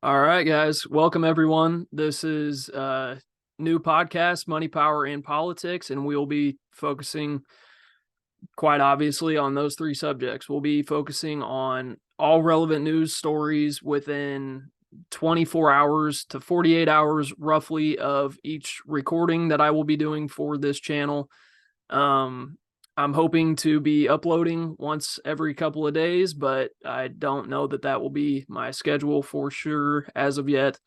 All right, guys. Welcome, everyone. This is a new podcast, Money, Power, and Politics, and we'll be focusing quite obviously on those three subjects. We'll be focusing on all relevant news stories within 24 hours to 48 hours, roughly, of each recording that I will be doing for this channel. I'm hoping to be uploading once every couple of days, but I don't know that will be my schedule for sure as of yet.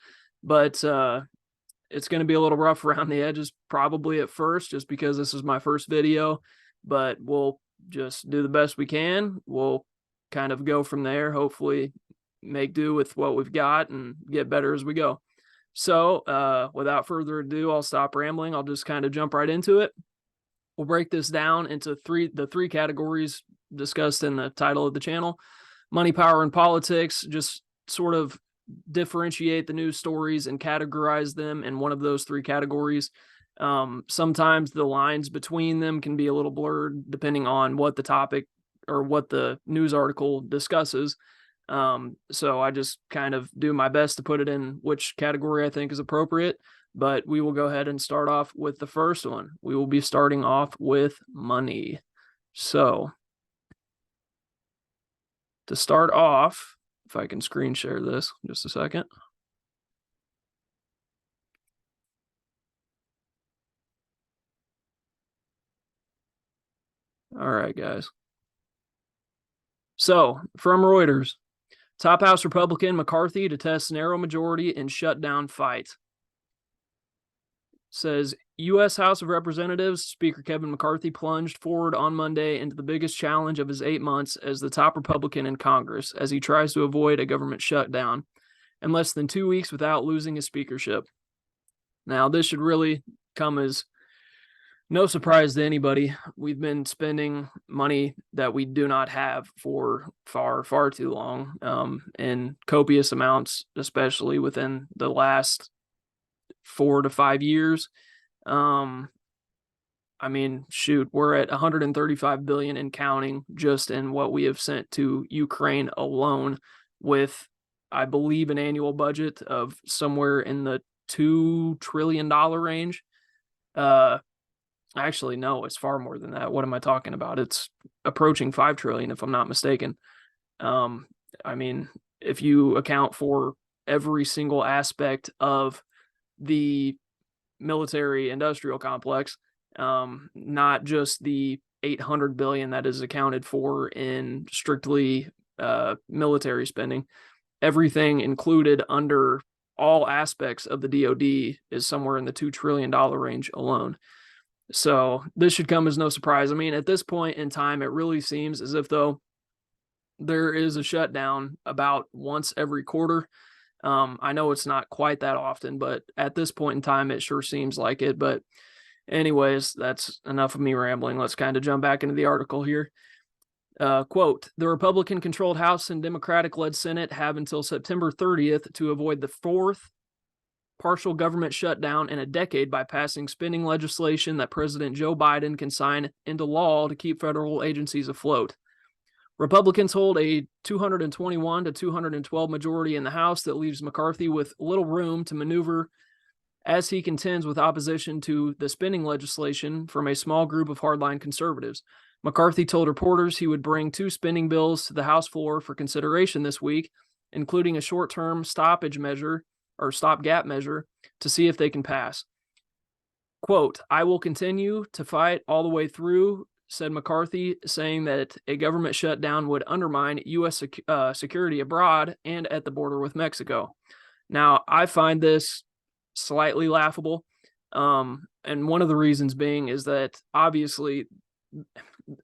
But it's going to be a little rough around the edges probably at first, just because this is my first video, but we'll just do the best we can. We'll kind of go from there, hopefully make do with what we've got and get better as we go. So without further ado, I'll stop rambling. I'll just kind of jump right into it. We'll break this down into the three categories discussed in the title of the channel: money, power, and politics. Just sort of differentiate the news stories and categorize them in one of those three categories. Sometimes the lines between them can be a little blurred depending on what the topic or what the news article discusses. So I just kind of do my best to put it in which category I think is appropriate. But we will go ahead and start off with the first one. We will be starting off with money. So to start off, if I can screen share this just a second. All right, guys. So from Reuters, top House Republican McCarthy to test narrow majority in shutdown fight. Says U.S. House of Representatives Speaker Kevin McCarthy plunged forward on Monday into the biggest challenge of his 8 months as the top Republican in Congress as he tries to avoid a government shutdown in less than 2 weeks without losing his speakership. Now, this should really come as no surprise to anybody. We've been spending money that we do not have for far too long, in copious amounts, especially within the last 4 to 5 years. I mean, shoot, we're at 135 billion and counting just in what we have sent to Ukraine alone, with, I believe, an annual budget of somewhere in the $2 trillion range. Actually, no, it's far more than that. What am I talking about? It's approaching 5 trillion, if I'm not mistaken. I mean, if you account for every single aspect of the military industrial complex, not just the 800 billion that is accounted for in strictly military spending. Everything included under all aspects of the DoD is somewhere in the $2 trillion range alone. So this should come as no surprise. I mean, at this point in time, it really seems as if though there is a shutdown about once every quarter. I know it's not quite that often, but at this point in time, it sure seems like it. But anyways, that's enough of me rambling. Let's kind of jump back into the article here. Quote, the Republican-controlled House and Democratic-led Senate have until September 30th to avoid the fourth partial government shutdown in a decade by passing spending legislation that President Joe Biden can sign into law to keep federal agencies afloat. Republicans hold a 221 to 212 majority in the House that leaves McCarthy with little room to maneuver as he contends with opposition to the spending legislation from a small group of hardline conservatives. McCarthy told reporters he would bring 2 spending bills to the House floor for consideration this week, including a short-term stopgap measure to see if they can pass. Quote, I will continue to fight all the way through, said McCarthy, saying that a government shutdown would undermine U.S. security abroad and at the border with Mexico. Now, I find this slightly laughable, and one of the reasons being is that obviously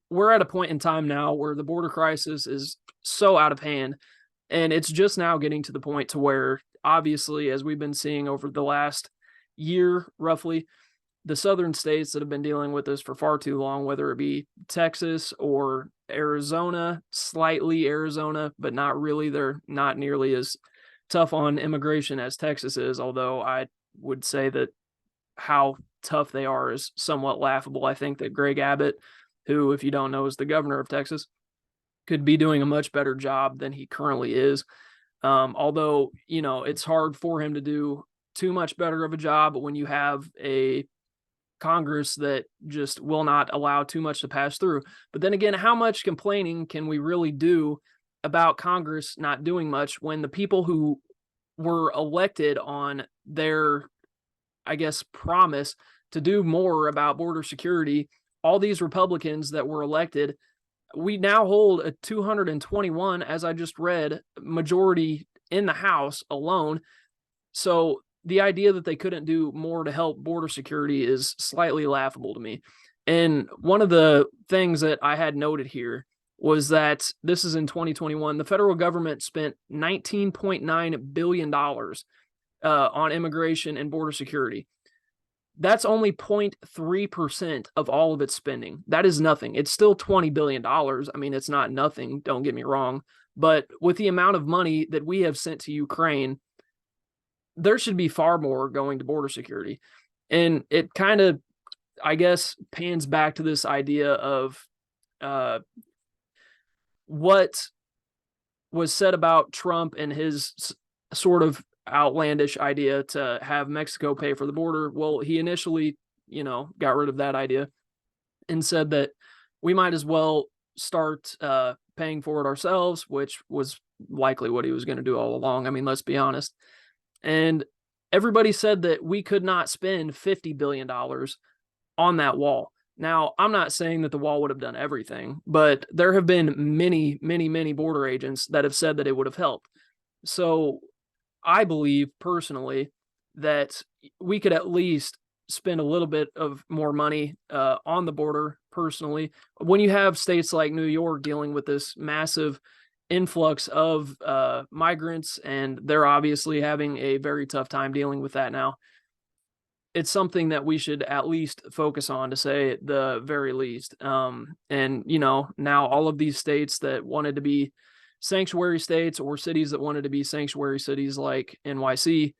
we're at a point in time now where the border crisis is so out of hand, and it's just now getting to the point to where, obviously, as we've been seeing over the last year, roughly, the southern states that have been dealing with this for far too long, whether it be Texas or Arizona, slightly Arizona, but not really. They're not nearly as tough on immigration as Texas is, although I would say that how tough they are is somewhat laughable. I think that Greg Abbott, who, if you don't know, is the governor of Texas, could be doing a much better job than he currently is. Although, it's hard for him to do too much better of a job when you have a Congress that just will not allow too much to pass through. But then again, how much complaining can we really do about Congress not doing much when the people who were elected on their, I guess, promise to do more about border security, all these Republicans that were elected, we now hold a 221, as I just read, majority in the House alone. So the idea that they couldn't do more to help border security is slightly laughable to me. And one of the things that I had noted here was that this is in 2021. The federal government spent $19.9 billion on immigration and border security. That's only 0.3% of all of its spending. That is nothing. It's still $20 billion. I mean, it's not nothing, don't get me wrong. But with the amount of money that we have sent to Ukraine, there should be far more going to border security. And it kind of, I guess, pans back to this idea of what was said about Trump and his sort of outlandish idea to have Mexico pay for the border. Well, he initially, got rid of that idea and said that we might as well start paying for it ourselves, which was likely what he was going to do all along. I mean, let's be honest. And everybody said that we could not spend $50 billion on that wall. Now, I'm not saying that the wall would have done everything, but there have been many, many, many border agents that have said that it would have helped. So I believe personally that we could at least spend a little bit of more money on the border personally. When you have states like New York dealing with this massive influx of migrants, and they're obviously having a very tough time dealing with that now, it's something that we should at least focus on, to say the very least. And, now all of these states that wanted to be sanctuary states, or cities that wanted to be sanctuary cities like NYC,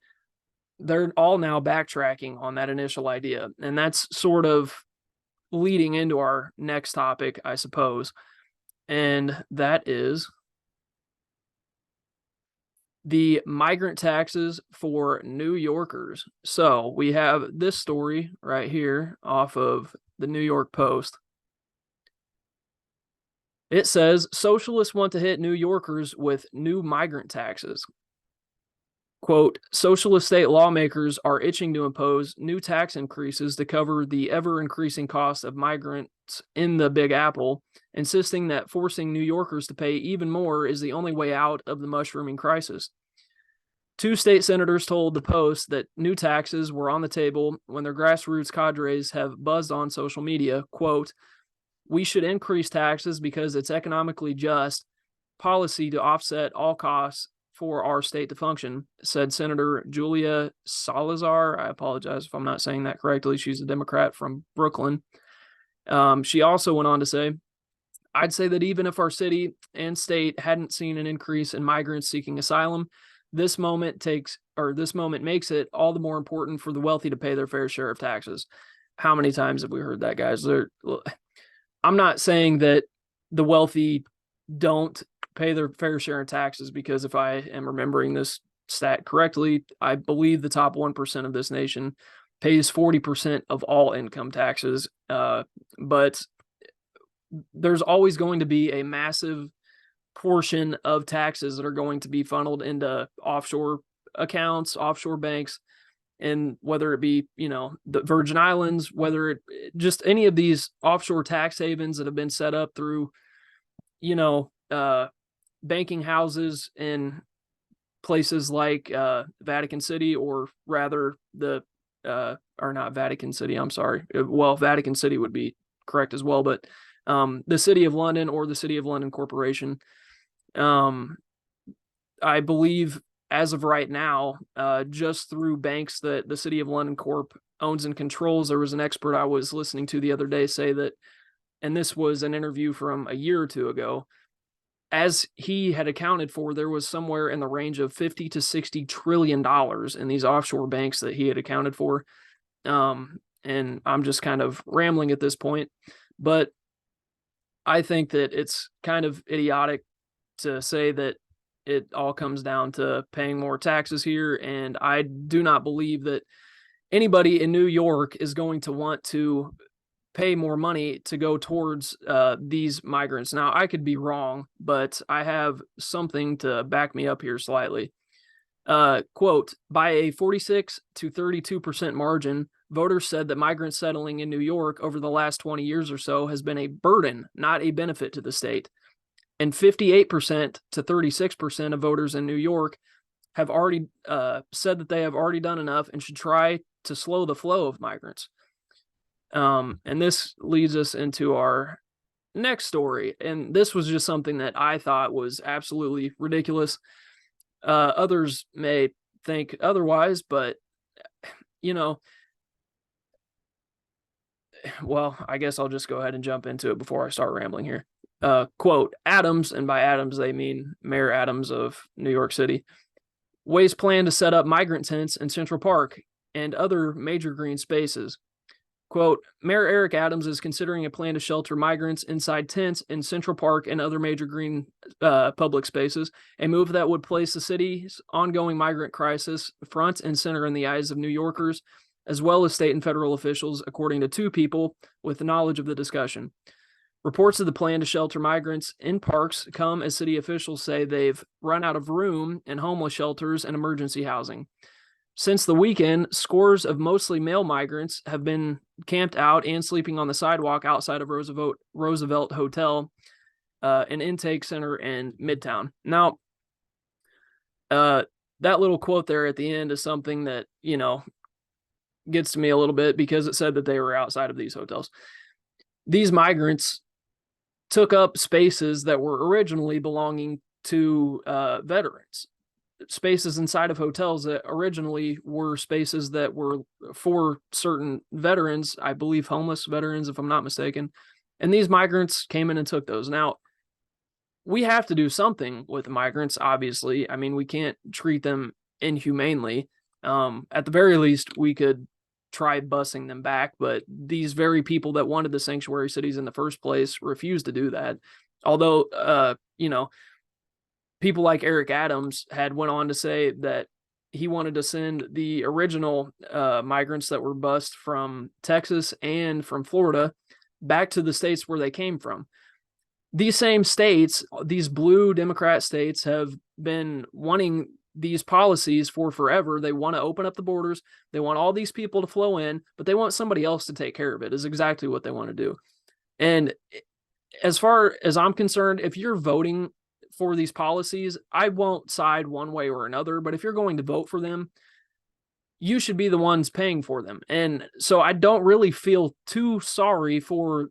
they're all now backtracking on that initial idea. And that's sort of leading into our next topic, I suppose. And that is the migrant taxes for New Yorkers. So we have this story right here off of the New York Post. It says socialists want to hit New Yorkers with new migrant taxes. Quote, socialist state lawmakers are itching to impose new tax increases to cover the ever-increasing cost of migrants in the Big Apple, insisting that forcing New Yorkers to pay even more is the only way out of the mushrooming crisis. Two state senators told the Post that new taxes were on the table when their grassroots cadres have buzzed on social media. Quote, we should increase taxes because it's economically just policy to offset all costs for our state to function, said Senator Julia Salazar. I apologize if I'm not saying that correctly. She's a Democrat from Brooklyn. She also went on to say, I'd say that even if our city and state hadn't seen an increase in migrants seeking asylum, this moment makes it all the more important for the wealthy to pay their fair share of taxes. How many times have we heard that, guys? I'm not saying that the wealthy don't pay their fair share of taxes, because if I am remembering this stat correctly, I believe the top 1% of this nation pays 40% of all income taxes. But there's always going to be a massive portion of taxes that are going to be funneled into offshore accounts, offshore banks, and whether it be, the Virgin Islands, whether it just any of these offshore tax havens that have been set up through, banking houses in places like Vatican City, or rather or not Vatican City, I'm sorry. Well, Vatican City would be correct as well, but the City of London, or the City of London Corporation. I believe as of right now, just through banks that the City of London Corp owns and controls, there was an expert I was listening to the other day say that, and this was an interview from a year or two ago, as he had accounted for, there was somewhere in the range of 50 to 60 trillion dollars in these offshore banks that he had accounted for. And I'm just kind of rambling at this point, but I think that it's kind of idiotic to say that it all comes down to paying more taxes here. And I do not believe that anybody in New York is going to want to pay more money to go towards these migrants. Now, I could be wrong, but I have something to back me up here slightly. Quote, by a 46 to 32% margin, voters said that migrants settling in New York over the last 20 years or so has been a burden, not a benefit to the state. And 58% to 36% of voters in New York have already said that they have already done enough and should try to slow the flow of migrants. And this leads us into our next story. And this was just something that I thought was absolutely ridiculous. Others may think otherwise, but, you know, well, I guess I'll just go ahead and jump into it before I start rambling here. Quote, Adams, and by Adams, they mean Mayor Adams of New York City, weighs plan to set up migrant tents in Central Park and other major green spaces. Quote, Mayor Eric Adams is considering a plan to shelter migrants inside tents in Central Park and other major green public spaces, a move that would place the city's ongoing migrant crisis front and center in the eyes of New Yorkers, as well as state and federal officials, according to two people with knowledge of the discussion. Reports of the plan to shelter migrants in parks come as city officials say they've run out of room in homeless shelters and emergency housing. Since the weekend, scores of mostly male migrants have been camped out and sleeping on the sidewalk outside of Roosevelt Hotel, an intake center in Midtown. Now, that little quote there at the end is something that, you know, gets to me a little bit because it said that they were outside of these hotels. These migrants took up spaces that were originally belonging to veterans. Spaces inside of hotels that originally were spaces that were for certain veterans, I believe homeless veterans, if I'm not mistaken. And these migrants came in and took those. Now, we have to do something with migrants, obviously. I mean, we can't treat them inhumanely. At the very least, we could try busing them back, but these very people that wanted the sanctuary cities in the first place refused to do that. Although, you know, people like Eric Adams had went on to say that he wanted to send the original migrants that were bused from Texas and from Florida back to the states where they came from. These same states, these blue Democrat states, have been wanting these policies for forever. They want to open up the borders. They want all these people to flow in, but they want somebody else to take care of it, is exactly what they want to do. And as far as I'm concerned, if you're voting for these policies, I won't side one way or another, but if you're going to vote for them, you should be the ones paying for them. And so I don't really feel too sorry for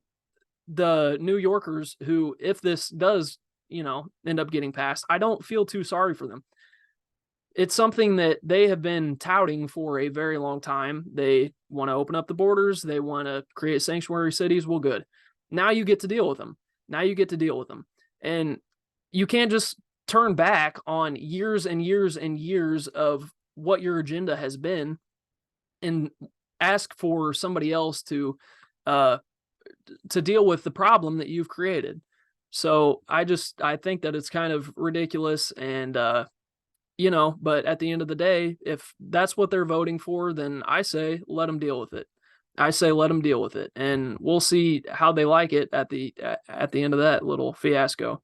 the New Yorkers who, if this does, you know, end up getting passed, I don't feel too sorry for them. It's something that they have been touting for a very long time. They want to open up the borders. They want to create sanctuary cities. Well, good. Now you get to deal with them. And you can't just turn back on years and years and years of what your agenda has been and ask for somebody else to deal with the problem that you've created. So I think that it's kind of ridiculous. And, you know, but at the end of the day, if that's what they're voting for, then I say, let them deal with it. And we'll see how they like it at the end of that little fiasco.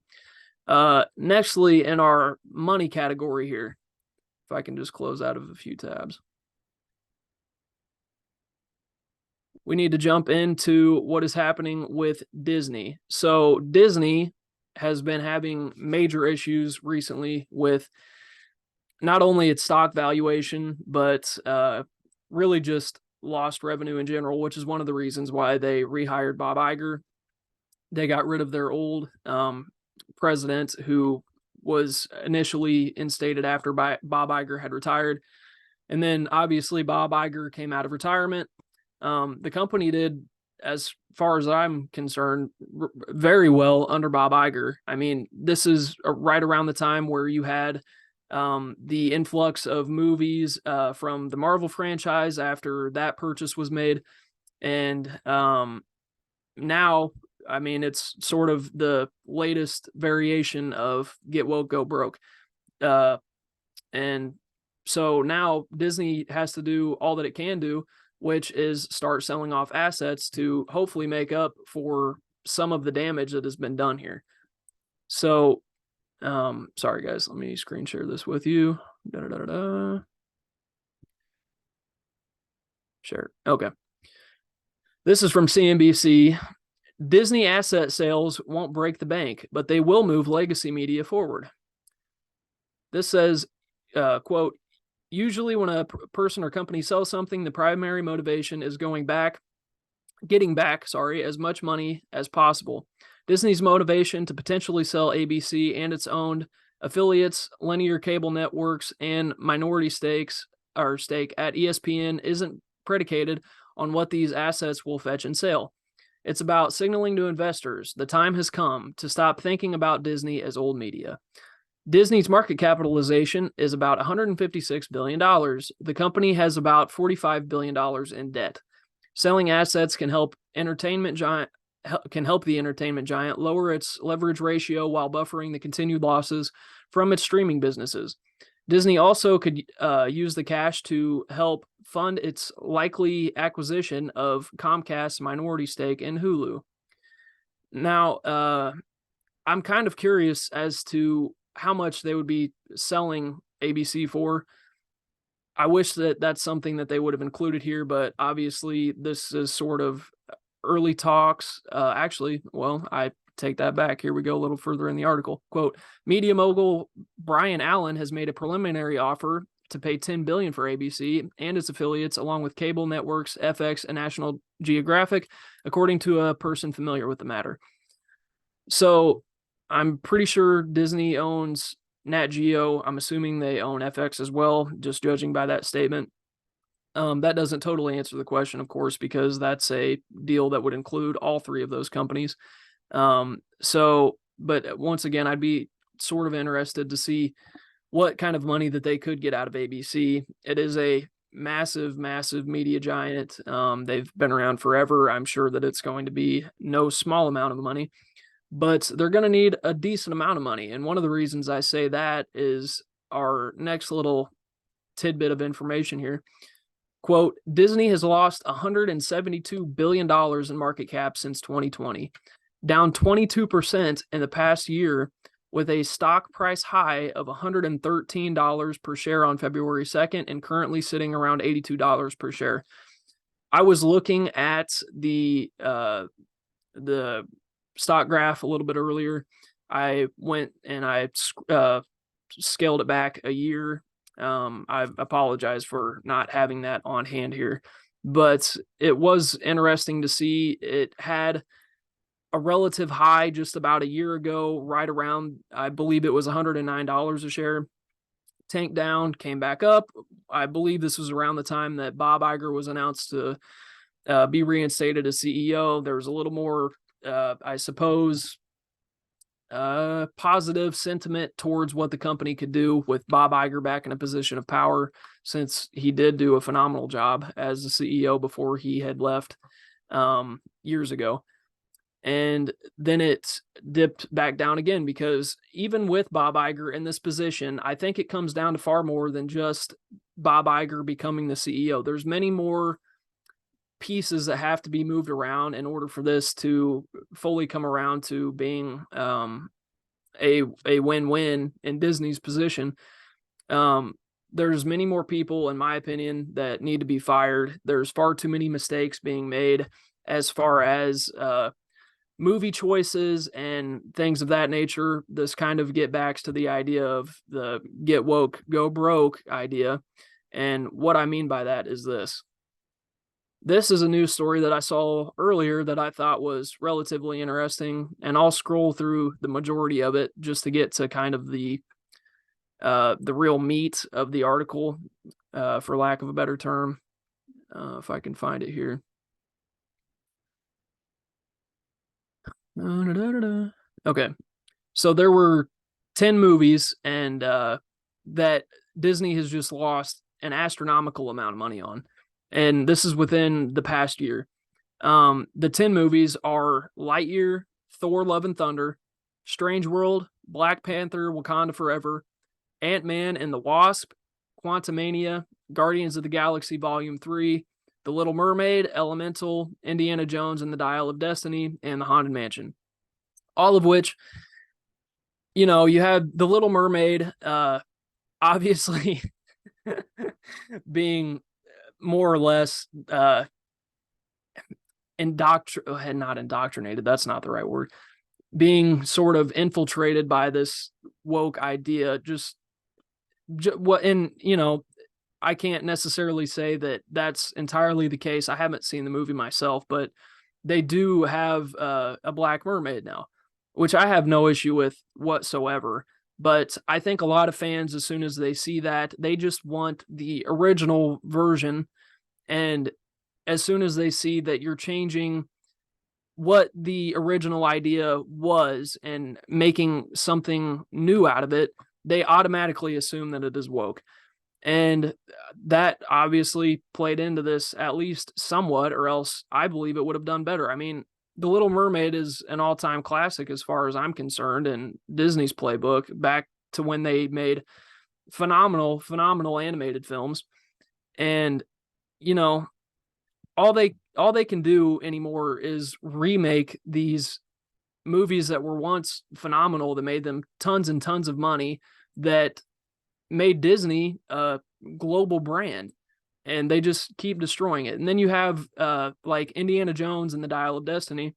Nextly, in our money category here, if I can just close out of a few tabs, we need to jump into what is happening with Disney. So Disney has been having major issues recently with not only its stock valuation, but really just lost revenue in general, which is one of the reasons why they rehired Bob Iger. They got rid of their old president, who was initially instated after Bob Iger had retired. And then obviously Bob Iger came out of retirement. The company did, as far as I'm concerned, very well under Bob Iger. I mean, this is right around the time where you had the influx of movies from the Marvel franchise after that purchase was made. And now, I mean, it's sort of the latest variation of get woke, go broke. And so now Disney has to do all that it can do, which is start selling off assets to hopefully make up for some of the damage that has been done here. So, sorry guys, let me screen share this with you. Share. Okay. This is from CNBC. Disney asset sales won't break the bank, but they will move legacy media forward. This says, quote, usually when a person or company sells something, the primary motivation is getting back as much money as possible. Disney's motivation to potentially sell ABC and its owned affiliates, linear cable networks, and minority stake at ESPN isn't predicated on what these assets will fetch and sell. It's about signaling to investors the time has come to stop thinking about Disney as old media. Disney's market capitalization is about $156 billion. The company has about $45 billion in debt. Selling assets can help the entertainment giant lower its leverage ratio while buffering the continued losses from its streaming businesses. Disney also could use the cash to help fund its likely acquisition of Comcast's minority stake in Hulu. Now, I'm kind of curious as to how much they would be selling ABC for. I wish that that's something that they would have included here, but obviously this is sort of early talks. I take that back. Here we go a little further in the article. Quote, media mogul Brian Allen has made a preliminary offer to pay $10 billion for ABC and its affiliates, along with cable networks, FX, and National Geographic, according to a person familiar with the matter. So I'm pretty sure Disney owns Nat Geo. I'm assuming they own FX as well, just judging by that statement. That doesn't totally answer the question, of course, because that's a deal that would include all three of those companies. But once again, I'd be sort of interested to see what kind of money that they could get out of ABC. It is a massive, massive media giant. They've been around forever. I'm sure that it's going to be no small amount of money, but they're going to need a decent amount of money. And one of the reasons I say that is our next little tidbit of information here. Quote, Disney has lost $172 billion in market cap since 2020, down 22% in the past year, with a stock price high of $113 per share on February 2nd and currently sitting around $82 per share. I was looking at the stock graph a little bit earlier. I went and I scaled it back a year. I apologize for not having that on hand here, but it was interesting to see. It had a relative high just about a year ago, right around, I believe it was $109 a share, tanked down, came back up. I believe this was around the time that Bob Iger was announced to be reinstated as CEO. There was a little more, I suppose, positive sentiment towards what the company could do with Bob Iger back in a position of power, since he did do a phenomenal job as the CEO before he had left years ago. And then it dipped back down again, because even with Bob Iger in this position, I think it comes down to far more than just Bob Iger becoming the CEO. There's many more pieces that have to be moved around in order for this to fully come around to being a win-win in Disney's position. There's many more people, in my opinion, that need to be fired. There's far too many mistakes being made as far as movie choices and things of that nature. This kind of get backs to the idea of the get woke, go broke idea. And what I mean by that is this. This is a news story that I saw earlier that I thought was relatively interesting, and I'll scroll through the majority of it just to get to kind of the real meat of the article, for lack of a better term, if I can find it here. Okay, so there were 10 movies, and that Disney has just lost an astronomical amount of money on. And this is within the past year. The 10 movies are Lightyear, Thor: Love and Thunder, Strange World, Black Panther: Wakanda Forever, Ant-Man and the Wasp, Quantumania, Guardians of the Galaxy Volume 3, The Little Mermaid, Elemental, Indiana Jones and the Dial of Destiny, and The Haunted Mansion. All of which, you know, you had The Little Mermaid, obviously being more or less not indoctrinated, that's not the right word, being sort of infiltrated by this woke idea. What, and you know, I can't necessarily say that that's entirely the case. I haven't seen the movie myself, but they do have a Black Mermaid now, which I have no issue with whatsoever. But I think a lot of fans, as soon as they see that, they just want the original version. And as soon as they see that you're changing what the original idea was and making something new out of it, they automatically assume that it is woke. And that obviously played into this at least somewhat, or else I believe it would have done better. I mean, The Little Mermaid is an all-time classic as far as I'm concerned, and Disney's playbook back to when they made phenomenal animated films. And, you know, all they can do anymore is remake these movies that were once phenomenal, that made them tons and tons of money, that made Disney a global brand, and they just keep destroying it. And then you have like Indiana Jones and the Dial of Destiny.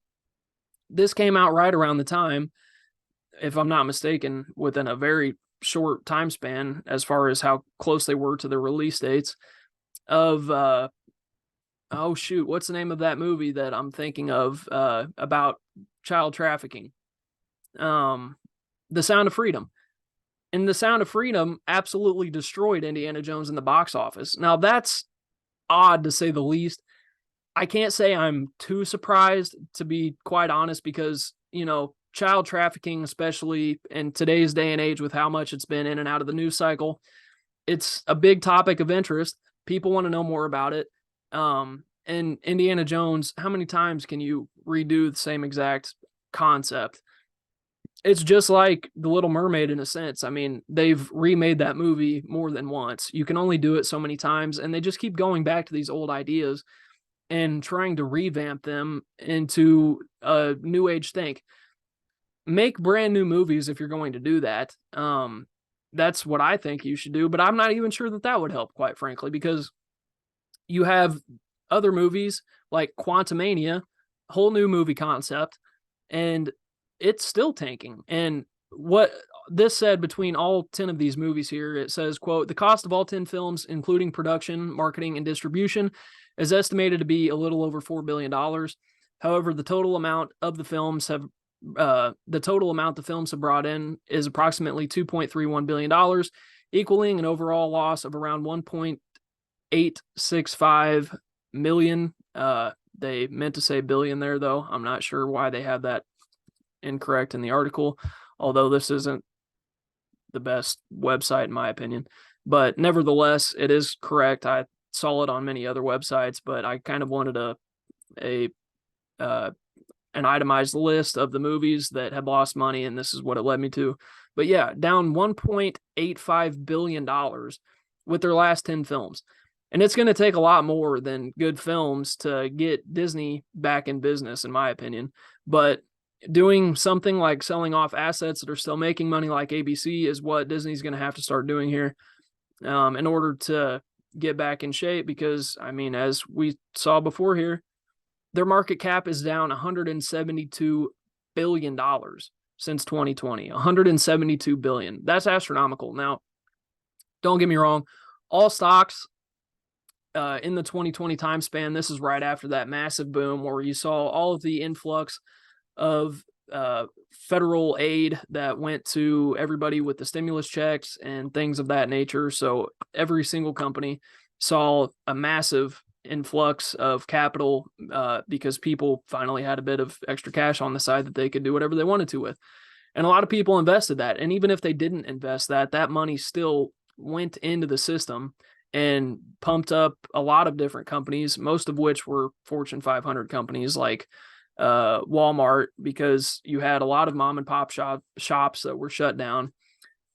This came out right around the time, if I'm not mistaken, within a very short time span as far as how close they were to the release dates of oh shoot, what's the name of that movie that I'm thinking of about child trafficking? The Sound of Freedom. And The Sound of Freedom absolutely destroyed Indiana Jones in the box office. Now, that's odd to say the least. I can't say I'm too surprised, to be quite honest, because, you know, child trafficking, especially in today's day and age with how much it's been in and out of the news cycle, it's a big topic of interest. People want to know more about it. And Indiana Jones, how many times can you redo the same exact concept? It's just like The Little Mermaid in a sense. I mean, they've remade that movie more than once. You can only do it so many times, and they just keep going back to these old ideas and trying to revamp them into a new age think. Make brand new movies if you're going to do that. That's what I think you should do, but I'm not even sure that that would help, quite frankly, because you have other movies like Quantumania, whole new movie concept, and it's still tanking. And what this said between all 10 of these movies here, it says, quote, the cost of all 10 films, including production, marketing, and distribution, is estimated to be a little over $4 billion. However, the total amount the films have brought in is approximately $2.31 billion, equaling an overall loss of around $1.865 million. They meant to say billion there, though. I'm not sure why they have that incorrect in the article, although this isn't the best website in my opinion, but nevertheless it is correct. I saw it on many other websites, but I kind of wanted an itemized list of the movies that had lost money, and this is what it led me to. But yeah, down $1.85 billion with their last 10 films. And it's going to take a lot more than good films to get Disney back in business, in my opinion. But doing something like selling off assets that are still making money like ABC is what Disney's going to have to start doing here in order to get back in shape. Because, I mean, as we saw before here, their market cap is down $172 billion since 2020. $172 billion. That's astronomical. Now, don't get me wrong. All stocks in the 2020 time span, this is right after that massive boom where you saw all of the influx of federal aid that went to everybody with the stimulus checks and things of that nature. So every single company saw a massive influx of capital because people finally had a bit of extra cash on the side that they could do whatever they wanted to with. And a lot of people invested that. And even if they didn't invest that money still went into the system and pumped up a lot of different companies, most of which were Fortune 500 companies like Walmart, because you had a lot of mom and pop shops that were shut down,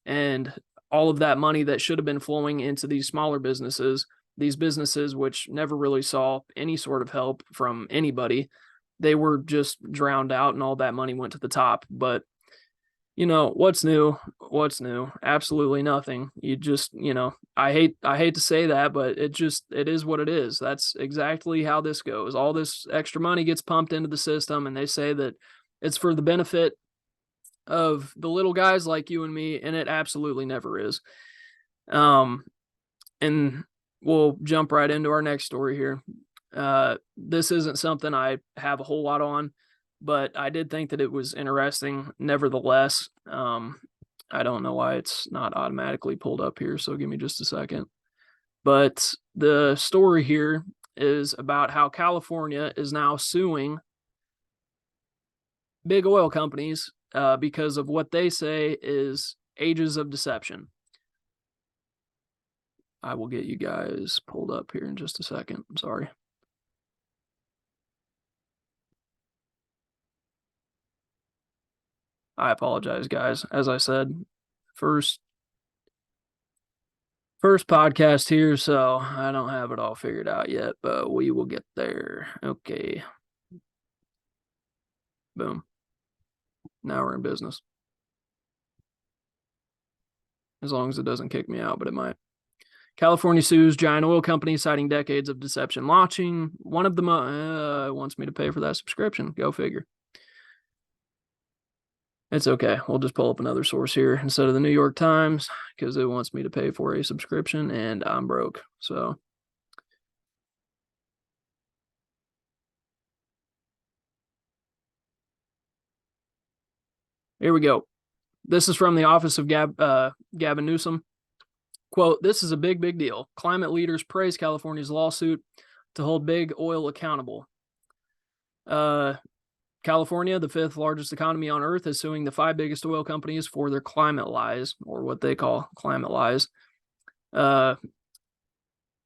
and all of that money that should have been flowing into these smaller businesses, these businesses which never really saw any sort of help from anybody, they were just drowned out and all that money went to the top. But what's new? What's new? Absolutely nothing. You just, I hate to say that, but it is what it is. That's exactly how this goes. All this extra money gets pumped into the system, and they say that it's for the benefit of the little guys like you and me, and it absolutely never is. And we'll jump right into our next story here. This isn't something I have a whole lot on, but I did think that it was interesting nevertheless. I don't know why it's not automatically pulled up here, so give me just a second. But the story here is about how California is now suing big oil companies because of what they say is ages of deception. I will get you guys pulled up here in just a second. I'm sorry. I apologize, guys. As I said, first podcast here, so I don't have it all figured out yet, but we will get there. Okay. Boom. Now we're in business. As long as it doesn't kick me out, but it might. California sues giant oil company citing decades of deception. Launching one of them wants me to pay for that subscription. Go figure. It's okay. We'll just pull up another source here instead of the New York Times because it wants me to pay for a subscription and I'm broke. So here we go. This is from the office of Gavin Newsom. Quote, "This is a big, big deal. Climate leaders praise California's lawsuit to hold big oil accountable. California, the fifth largest economy on earth, is suing the 5 biggest oil companies for their climate lies, or what they call climate lies.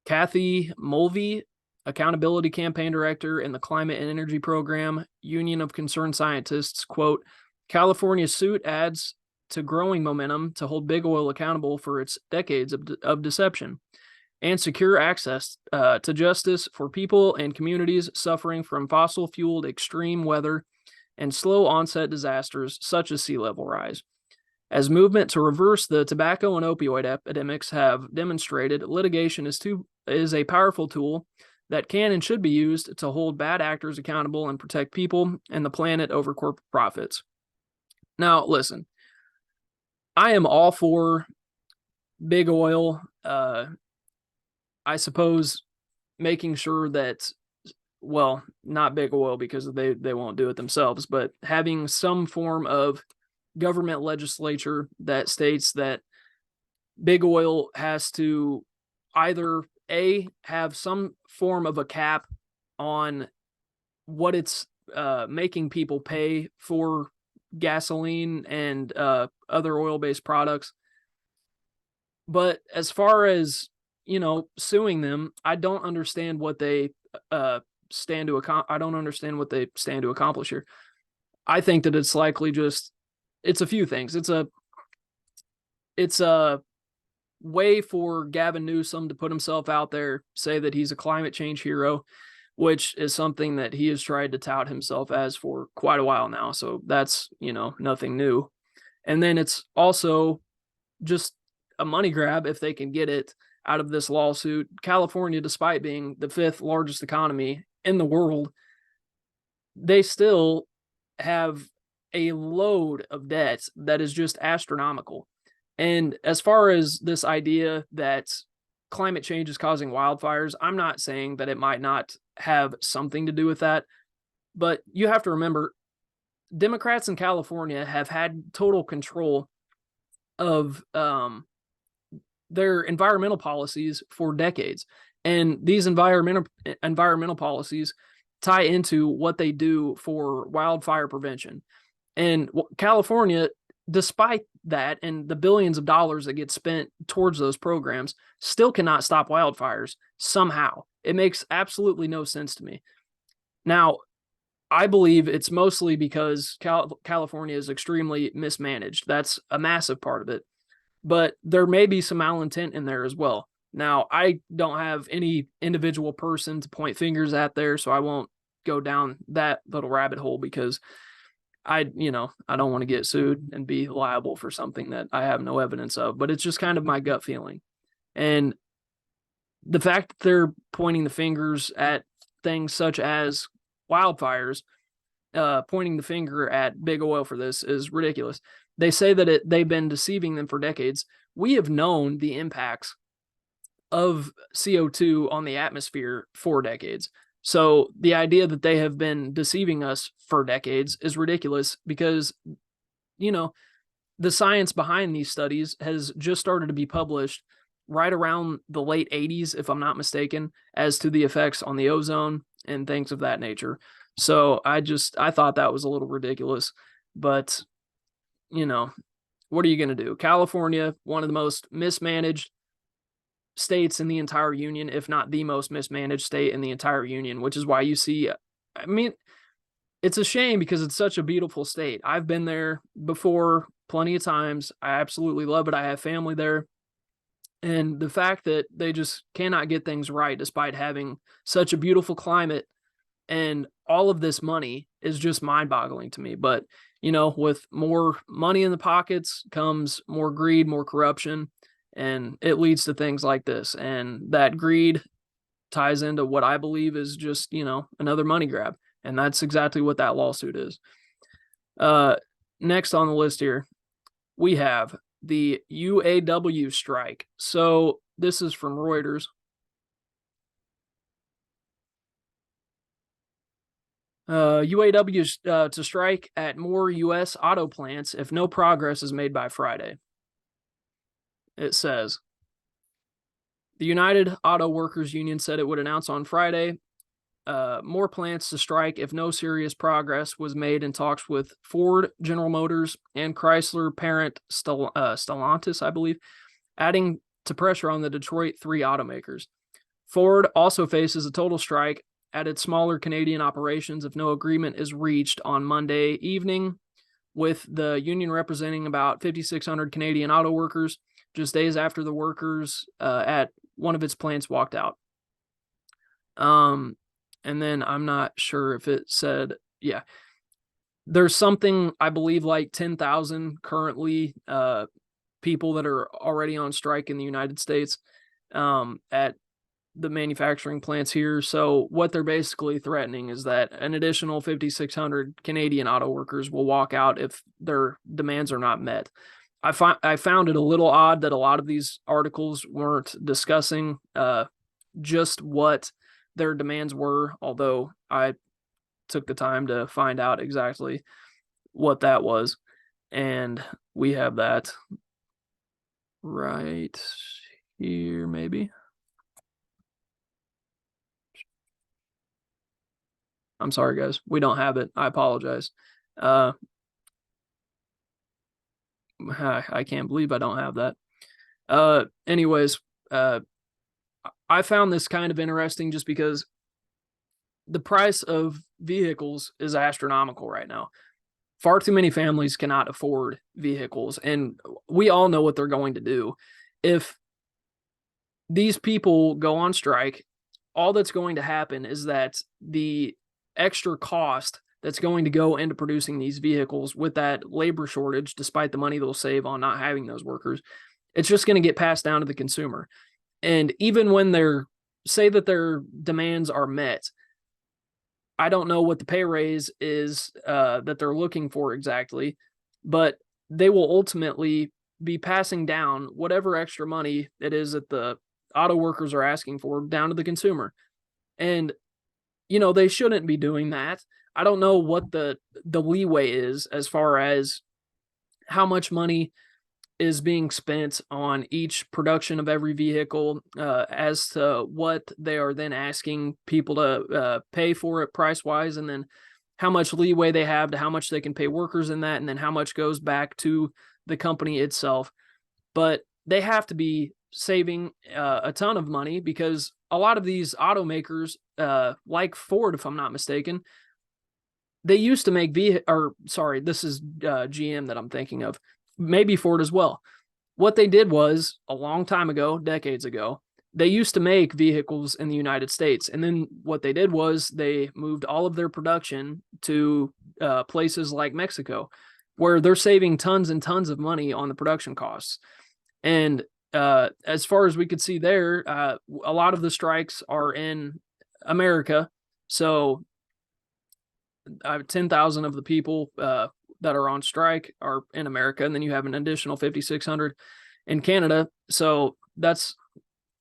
Kathy Mulvey, accountability campaign director in the Climate and Energy Program, Union of Concerned Scientists, quote, California's suit adds to growing momentum to hold big oil accountable for its decades of deception and secure access to justice for people and communities suffering from fossil-fueled extreme weather and slow onset disasters such as sea level rise. As movement to reverse the tobacco and opioid epidemics have demonstrated, litigation is a powerful tool that can and should be used to hold bad actors accountable and protect people and the planet over corporate profits." Now, listen, I am all for big oil. I suppose making sure that, well, not big oil because they won't do it themselves, but having some form of government legislature that states that big oil has to either have some form of a cap on what it's making people pay for gasoline and other oil-based products. But as far as suing them, I don't understand what they stand to accomplish here. I think that it's likely it's a few things. It's a way for Gavin Newsom to put himself out there, say that he's a climate change hero, which is something that he has tried to tout himself as for quite a while now. So that's, nothing new. And then it's also just a money grab if they can get it out of this lawsuit. California, despite being the 5th largest economy in the world, they still have a load of debt that is just astronomical. And as far as this idea that climate change is causing wildfires, I'm not saying that it might not have something to do with that, but you have to remember, Democrats in California have had total control of their environmental policies for decades. And these environmental policies tie into what they do for wildfire prevention. And California, despite that and the billions of dollars that get spent towards those programs, still cannot stop wildfires somehow. It makes absolutely no sense to me. Now, I believe it's mostly because California is extremely mismanaged. That's a massive part of it. but there may be some malintent in there as well. Now, I don't have any individual person to point fingers at there, so I won't go down that little rabbit hole because I don't want to get sued and be liable for something that I have no evidence of, but it's just kind of my gut feeling. And the fact that they're pointing the fingers at things such as wildfires, pointing the finger at big oil for this is ridiculous. They say that they've been deceiving them for decades. We have known the impacts of CO2 on the atmosphere for decades. So the idea that they have been deceiving us for decades is ridiculous because, the science behind these studies has just started to be published right around the late 80s, if I'm not mistaken, as to the effects on the ozone and things of that nature. So I thought that was a little ridiculous, but what are you going to do? California, one of the most mismanaged states in the entire union, if not the most mismanaged state in the entire union, which is why you see, it's a shame because it's such a beautiful state. I've been there before plenty of times. I absolutely love it. I have family there. And the fact that they just cannot get things right despite having such a beautiful climate and all of this money is just mind-boggling to me. But, with more money in the pockets comes more greed, more corruption, and it leads to things like this. And that greed ties into what I believe is just, another money grab. And that's exactly what that lawsuit is. Next on the list here, we have the UAW strike. So this is from Reuters. UAW to strike at more U.S. auto plants if no progress is made by Friday. It says, the United Auto Workers Union said it would announce on Friday more plants to strike if no serious progress was made in talks with Ford, General Motors, and Chrysler parent Stellantis, I believe, adding to pressure on the Detroit 3 automakers. Ford also faces a total strike at its smaller Canadian operations if no agreement is reached on Monday evening, with the union representing about 5,600 Canadian auto workers, just days after the workers at one of its plants walked out. And then I'm not sure if it said, there's something, I believe, like 10,000 currently people that are already on strike in the United States at the manufacturing plants here. So what they're basically threatening is that an additional 5,600 Canadian auto workers will walk out if their demands are not met. I found it a little odd that a lot of these articles weren't discussing just what their demands were, although I took the time to find out exactly what that was. And we have that right here, maybe. I'm sorry, guys. We don't have it. I apologize. I can't believe I don't have that. Anyways, I found this kind of interesting just because the price of vehicles is astronomical right now. Far too many families cannot afford vehicles, and we all know what they're going to do. If these people go on strike, all that's going to happen is that the extra cost that's going to go into producing these vehicles with that labor shortage, despite the money they'll save on not having those workers, it's just going to get passed down to the consumer. And even when say that their demands are met, I don't know what the pay raise is that they're looking for exactly, but they will ultimately be passing down whatever extra money it is that the auto workers are asking for down to the consumer. And, they shouldn't be doing that. I don't know what the leeway is as far as how much money is being spent on each production of every vehicle as to what they are then asking people to pay for it price-wise, and then how much leeway they have to how much they can pay workers in that, and then how much goes back to the company itself. But they have to be saving a ton of money because a lot of these automakers, like Ford, if I'm not mistaken, they used to make this is GM that I'm thinking of, maybe Ford as well. what they did was, a long time ago, decades ago, they used to make vehicles in the United States. And then what they did was they moved all of their production to places like Mexico, where they're saving tons and tons of money on the production costs. And as far as we could see there, a lot of the strikes are in America. So 10,000 of the people that are on strike are in America. And then you have an additional 5,600 in Canada. So that's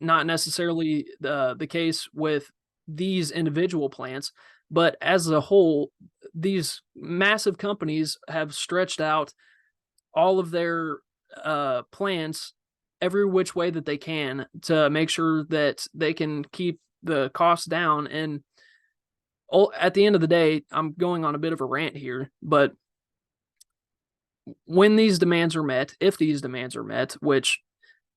not necessarily the case with these individual plants, but as a whole, these massive companies have stretched out all of their plants every which way that they can to make sure that they can keep the costs down. And at the end of the day, I'm going on a bit of a rant here, but when these demands are met, if these demands are met, which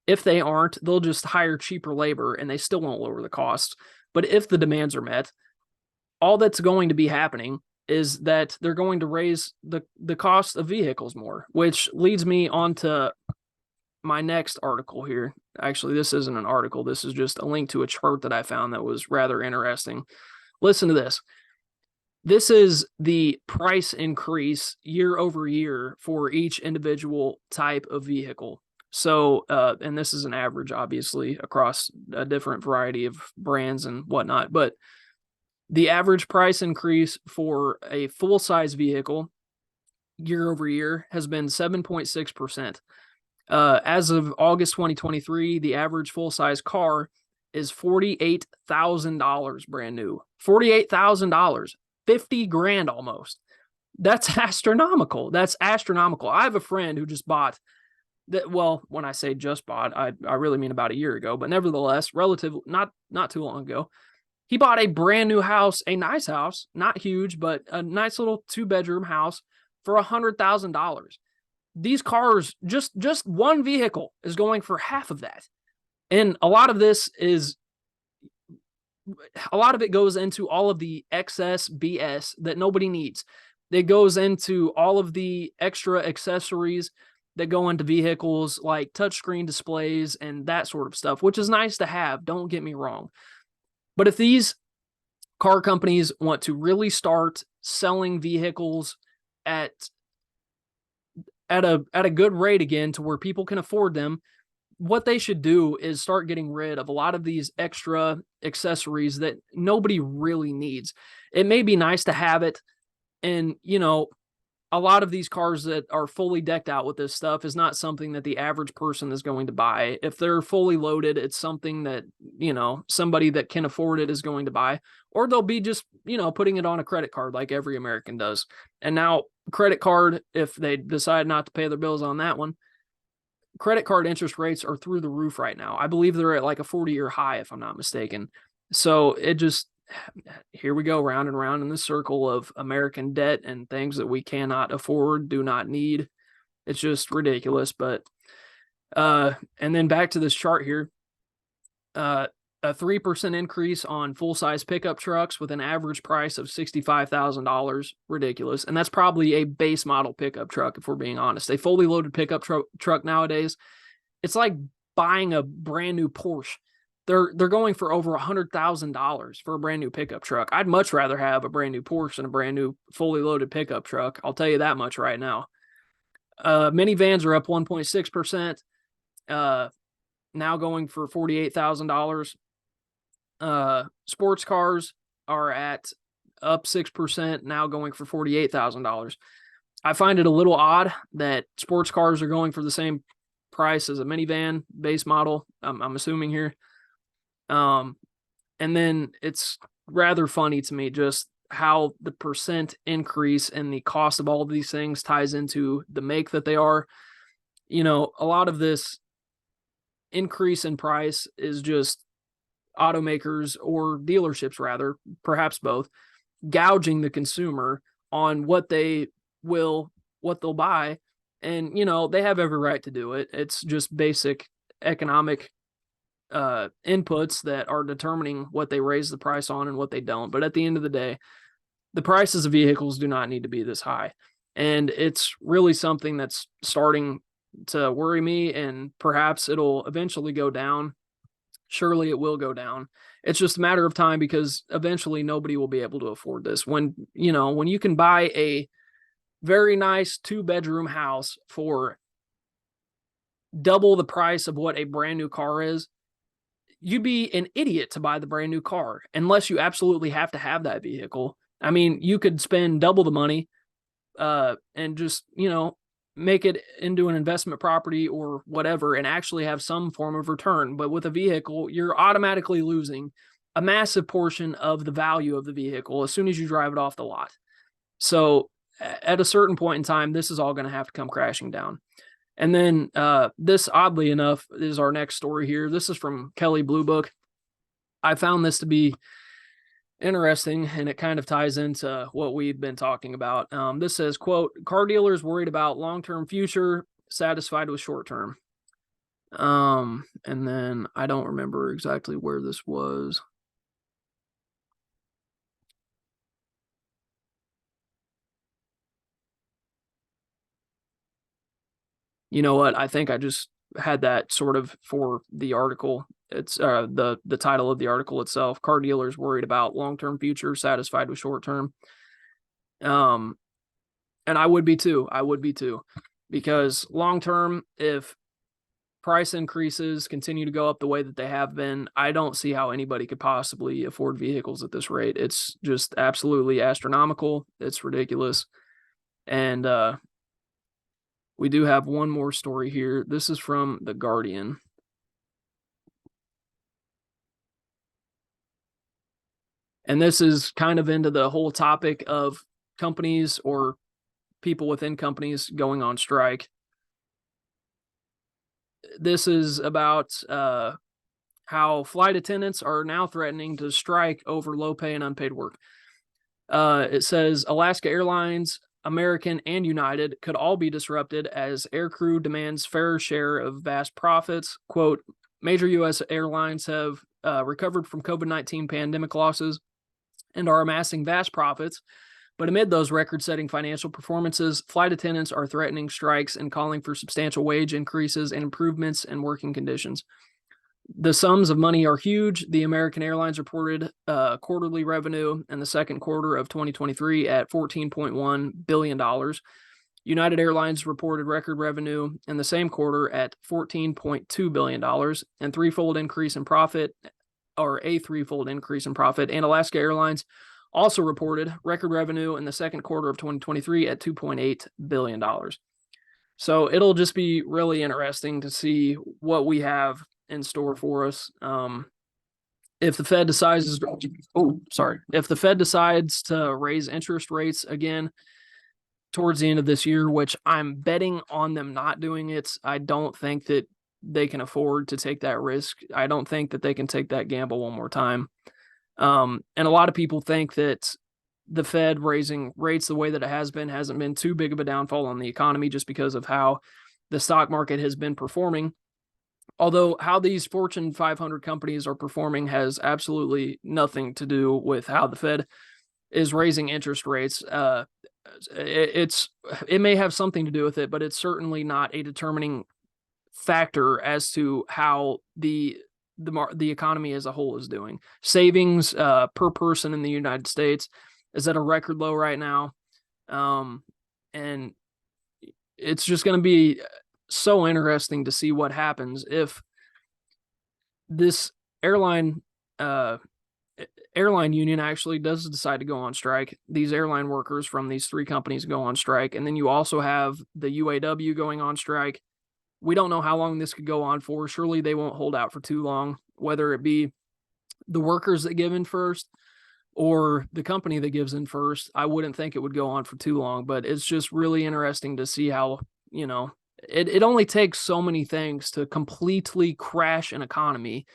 if they aren't, they'll just hire cheaper labor and they still won't lower the cost. But if the demands are met, all that's going to be happening is that they're going to raise the cost of vehicles more, which leads me on to my next article here. Actually, this isn't an article. This is just a link to a chart that I found that was rather interesting. Listen to this. This is the price increase year over year for each individual type of vehicle. So, and this is an average, obviously, across a different variety of brands and whatnot, but the average price increase for a full-size vehicle year over year has been 7.6%. As of August 2023, the average full-size car is $48,000 brand new. $48,000, 50 grand almost. That's astronomical. That's astronomical. I have a friend who just bought that. Well, when I say just bought, I really mean about a year ago, but nevertheless, relatively not too long ago, he bought a brand new house, a nice house, not huge, but a nice little 2-bedroom house for $100,000. These cars, just one vehicle is going for half of that. And a lot of it goes into all of the excess BS that nobody needs. It goes into all of the extra accessories that go into vehicles like touchscreen displays and that sort of stuff, which is nice to have. Don't get me wrong. But if these car companies want to really start selling vehicles at a good rate again to where people can afford them, what they should do is start getting rid of a lot of these extra accessories that nobody really needs. It may be nice to have it, and a lot of these cars that are fully decked out with this stuff is not something that the average person is going to buy. If they're fully loaded, it's something that, somebody that can afford it is going to buy, or they'll be just, putting it on a credit card like every American does. And now credit card, if they decide not to pay their bills on that one, credit card interest rates are through the roof right now. I believe they're at like a 40-year high, if I'm not mistaken. So here we go round and round in the circle of American debt and things that we cannot afford, do not need. It's just ridiculous. But and then back to this chart here, a 3% increase on full-size pickup trucks with an average price of $65,000. Ridiculous. And that's probably a base model pickup truck, if we're being honest. A fully loaded pickup truck nowadays, it's like buying a brand new Porsche. They're going for over $100,000 for a brand new pickup truck. I'd much rather have a brand new Porsche than a brand new fully loaded pickup truck. I'll tell you that much right now. Minivans are up 1.6%, now going for $48,000. Sports cars are up 6%, now going for $48,000. I find it a little odd that sports cars are going for the same price as a minivan base model. I'm assuming here. And then it's rather funny to me just how the percent increase in the cost of all of these things ties into the make that they are. A lot of this increase in price is just automakers or dealerships, rather, perhaps both, gouging the consumer on what they'll buy. And, they have every right to do it. It's just basic economic inputs that are determining what they raise the price on and what they don't. But at the end of the day, the prices of vehicles do not need to be this high. And it's really something that's starting to worry me, and perhaps it'll eventually go down. Surely it will go down. It's just a matter of time, because eventually nobody will be able to afford this. When you can buy a very nice 2-bedroom house for double the price of what a brand new car is, you'd be an idiot to buy the brand new car unless you absolutely have to have that vehicle. I mean, you could spend double the money and just, make it into an investment property or whatever and actually have some form of return. But with a vehicle, you're automatically losing a massive portion of the value of the vehicle as soon as you drive it off the lot. So at a certain point in time, this is all going to have to come crashing down. And then this, oddly enough, is our next story here. This is from Kelley Blue Book. I found this to be interesting, and it kind of ties into what we've been talking about. This says, quote, car dealers worried about long-term future, satisfied with short-term. And then I don't remember exactly where this was. You know what? I think I just had that sort of for the article. It's the title of the article itself. Car dealers worried about long-term future, satisfied with short-term. And I would be too. Because long-term, if price increases continue to go up the way that they have been, I don't see how anybody could possibly afford vehicles at this rate. It's just absolutely astronomical. It's ridiculous. And we do have one more story here. This is from The Guardian. And this is kind of into the whole topic of companies or people within companies going on strike. This is about how flight attendants are now threatening to strike over low pay and unpaid work. It says Alaska Airlines, American, and United could all be disrupted as aircrew demands fair share of vast profits. Quote, major U.S. airlines have recovered from COVID-19 pandemic losses and are amassing vast profits. But amid those record-setting financial performances, flight attendants are threatening strikes and calling for substantial wage increases and improvements in working conditions. The sums of money are huge. The American Airlines reported quarterly revenue in the second quarter of 2023 at $14.1 billion. United Airlines reported record revenue in the same quarter at $14.2 billion, and a threefold increase in profit. And Alaska Airlines also reported record revenue in the second quarter of 2023 at $2.8 billion. So it'll just be really interesting to see what we have in store for us. If the Fed decides to raise interest rates again towards the end of this year, which I'm betting on them not doing it, I don't think that they can afford to take that risk. I don't think that they can take that gamble one more time. And a lot of people think that the Fed raising rates the way that it hasn't been too big of a downfall on the economy, just because of how the stock market has been performing. Although how these Fortune 500 companies are performing has absolutely nothing to do with how the Fed is raising interest rates. It may have something to do with it, but it's certainly not a determining factor as to how the economy as a whole is doing. Savings per person in the United States is at a record low right now. And it's just going to be so interesting to see what happens if this airline union actually does decide to go on strike. These airline workers from these three companies go on strike, and then you also have the UAW going on strike. We don't know how long this could go on for. Surely they won't hold out for too long, whether it be the workers that give in first or the company that gives in first. I wouldn't think it would go on for too long, but it's just really interesting to see how, it only takes so many things to completely crash an economy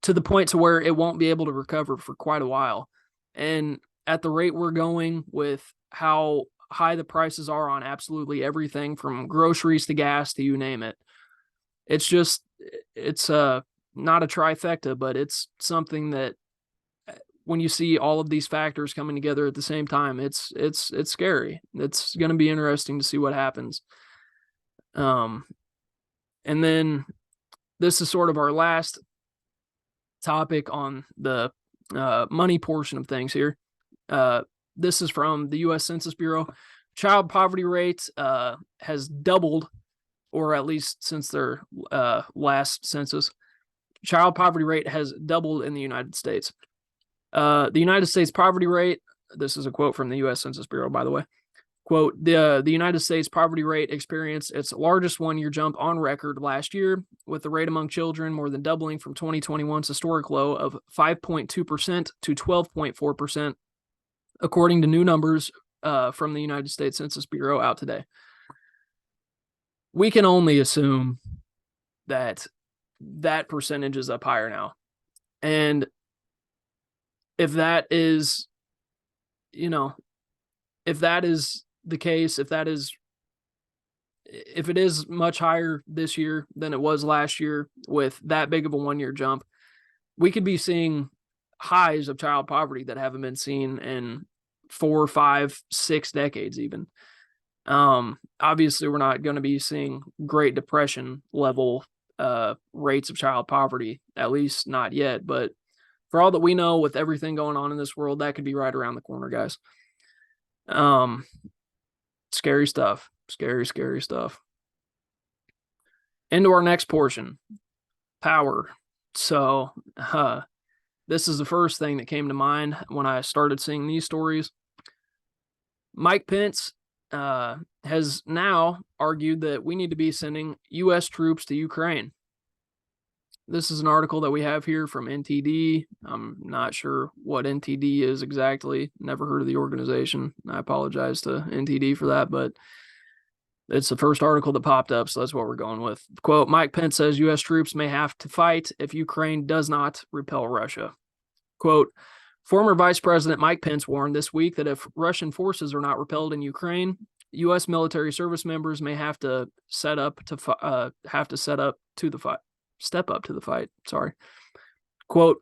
to the point to where it won't be able to recover for quite a while. And at the rate we're going with how high the prices are on absolutely everything from groceries to gas to you name it, it's not a trifecta, but it's something that when you see all of these factors coming together at the same time, it's scary. It's going to be interesting to see what happens. And then this is sort of our last topic on the money portion of things here. This is from the U.S. Census Bureau. Child poverty rate has doubled, or at least since their last census. Child poverty rate has doubled in the United States. The United States poverty rate, this is a quote from the U.S. Census Bureau, by the way. Quote, the United States poverty rate experienced its largest one-year jump on record last year, with the rate among children more than doubling from 2021's historic low of 5.2% to 12.4%, according to new numbers from the United States Census Bureau out today. We can only assume that that percentage is up higher now. And if that is, if that is the case, if it is much higher this year than it was last year with that big of a one-year jump, we could be seeing highs of child poverty that haven't been seen in 4, 5, 6 decades even. Obviously, we're not going to be seeing Great Depression level rates of child poverty, at least not yet. But for all that we know, with everything going on in this world, that could be right around the corner, guys. Scary stuff. Scary stuff. Into our next portion, power. So this is the first thing that came to mind when I started seeing these stories. Mike Pence has now argued that we need to be sending U.S. troops to Ukraine. This is an article that we have here from NTD. I'm not sure what NTD is exactly. Never heard of the organization. I apologize to NTD for that, but it's the first article that popped up, so that's what we're going with. Quote, Mike Pence says U.S. troops may have to fight if Ukraine does not repel Russia. Quote, former Vice President Mike Pence warned this week that if Russian forces are not repelled in Ukraine, U.S. military service members may have to step up to the fight. Sorry. Quote,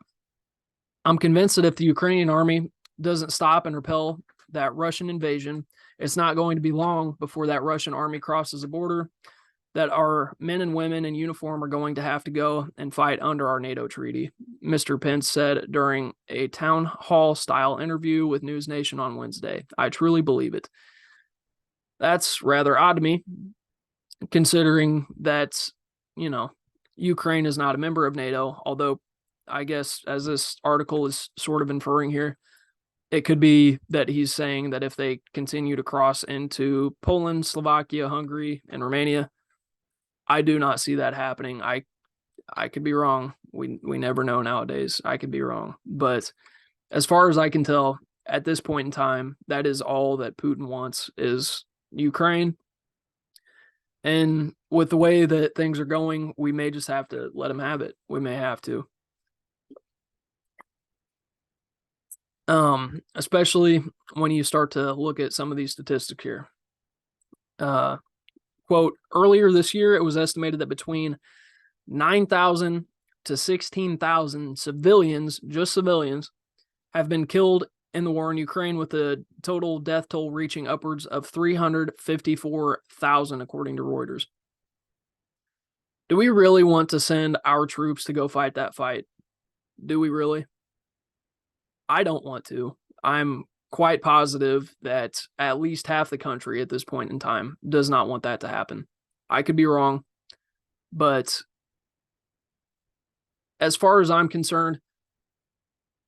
I'm convinced that if the Ukrainian army doesn't stop and repel that Russian invasion, it's not going to be long before that Russian army crosses the border, that our men and women in uniform are going to have to go and fight under our NATO treaty, Mr. Pence said during a town hall style interview with News Nation on Wednesday. I truly believe it. That's rather odd to me, considering that, Ukraine is not a member of NATO, although I guess as this article is sort of inferring here, it could be that he's saying that if they continue to cross into Poland, Slovakia, Hungary, and Romania, I do not see that happening. I could be wrong. We never know nowadays. I could be wrong. But as far as I can tell, at this point in time, that is all that Putin wants is Ukraine. And with the way that things are going, we may just have to let him have it. We may have to. Especially when you start to look at some of these statistics here. Quote, earlier this year, it was estimated that between 9,000 to 16,000 civilians, just civilians, have been killed in the war in Ukraine, with the total death toll reaching upwards of 354,000, according to Reuters. Do we really want to send our troops to go fight that fight? Do we really? I don't want to. I'm quite positive that at least half the country at this point in time does not want that to happen. I could be wrong, but as far as I'm concerned,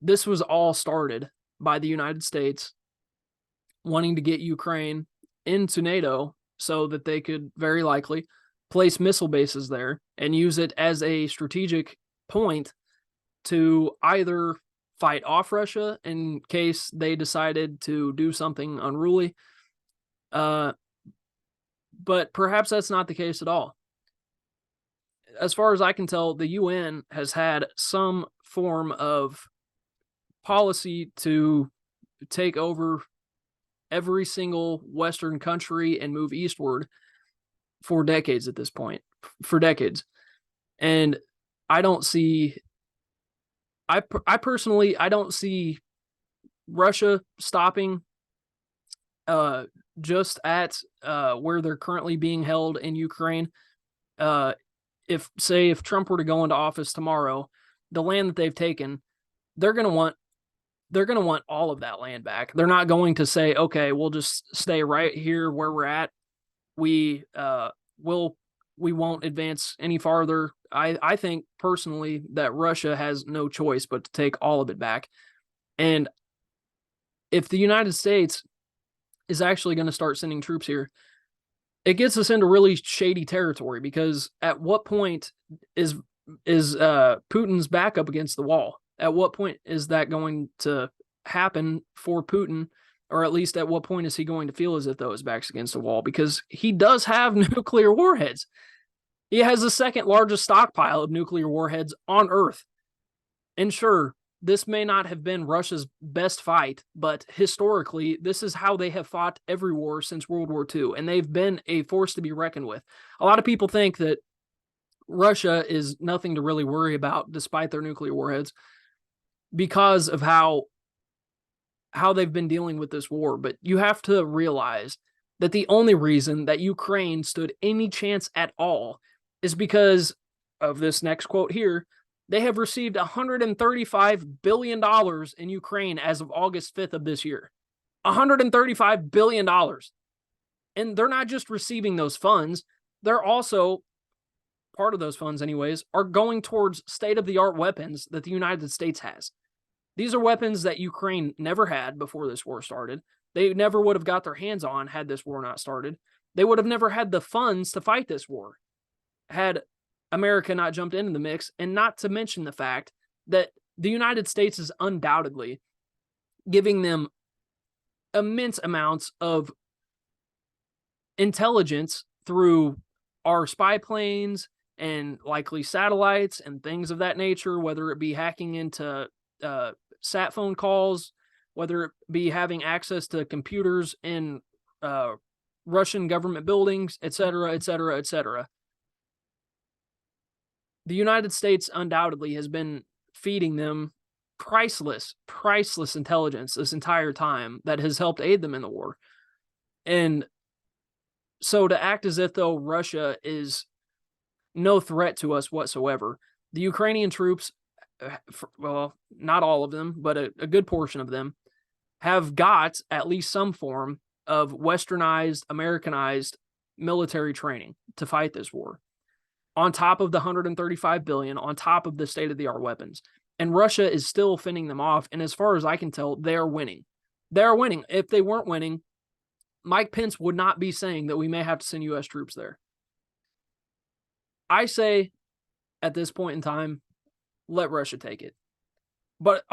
this was all started by the United States wanting to get Ukraine into NATO so that they could very likely place missile bases there and use it as a strategic point to either fight off Russia in case they decided to do something unruly. But perhaps that's not the case at all. As far as I can tell, the UN has had some form of policy to take over every single Western country and move eastward for decades at this point. For decades. And I don't see... I personally, I don't see Russia stopping just at where they're currently being held in Ukraine. if Trump were to go into office tomorrow, the land that they've taken, they're going to want all of that land back. They're not going to say, okay, we'll just stay right here where we're at. We won't advance any farther. I think personally that Russia has no choice but to take all of it back. And if the United States is actually going to start sending troops here, it gets us into really shady territory, because at what point is Putin's back up against the wall? At what point is that going to happen for Putin? Or at least at what point is he going to feel as if though his back's against the wall? Because he does have nuclear warheads. He has the second largest stockpile of nuclear warheads on Earth. And sure, this may not have been Russia's best fight, but historically, this is how they have fought every war since World War II, and they've been a force to be reckoned with. A lot of people think that Russia is nothing to really worry about despite their nuclear warheads because of how they've been dealing with this war. But you have to realize that the only reason that Ukraine stood any chance at all is because of this next quote here. They have received $135 billion in Ukraine as of August 5th of this year. $135 billion. And they're not just receiving those funds. They're also, part of those funds anyways, are going towards state-of-the-art weapons that the United States has. These are weapons that Ukraine never had before this war started. They never would have got their hands on had this war not started. They would have never had the funds to fight this war had America not jumped into the mix, and not to mention the fact that the United States is undoubtedly giving them immense amounts of intelligence through our spy planes and likely satellites and things of that nature, whether it be hacking into sat phone calls, whether it be having access to computers in Russian government buildings, etc., etc., etc. The United States undoubtedly has been feeding them priceless intelligence this entire time that has helped aid them in the war. And so to act as if though Russia is no threat to us whatsoever, the Ukrainian troops, well, not all of them, but a good portion of them, have got at least some form of westernized, Americanized military training to fight this war, on top of the $135 billion, on top of the state-of-the-art weapons. And Russia is still fending them off, and as far as I can tell, they are winning. They are winning. If they weren't winning, Mike Pence would not be saying that we may have to send U.S. troops there. I say, at this point in time, let Russia take it. But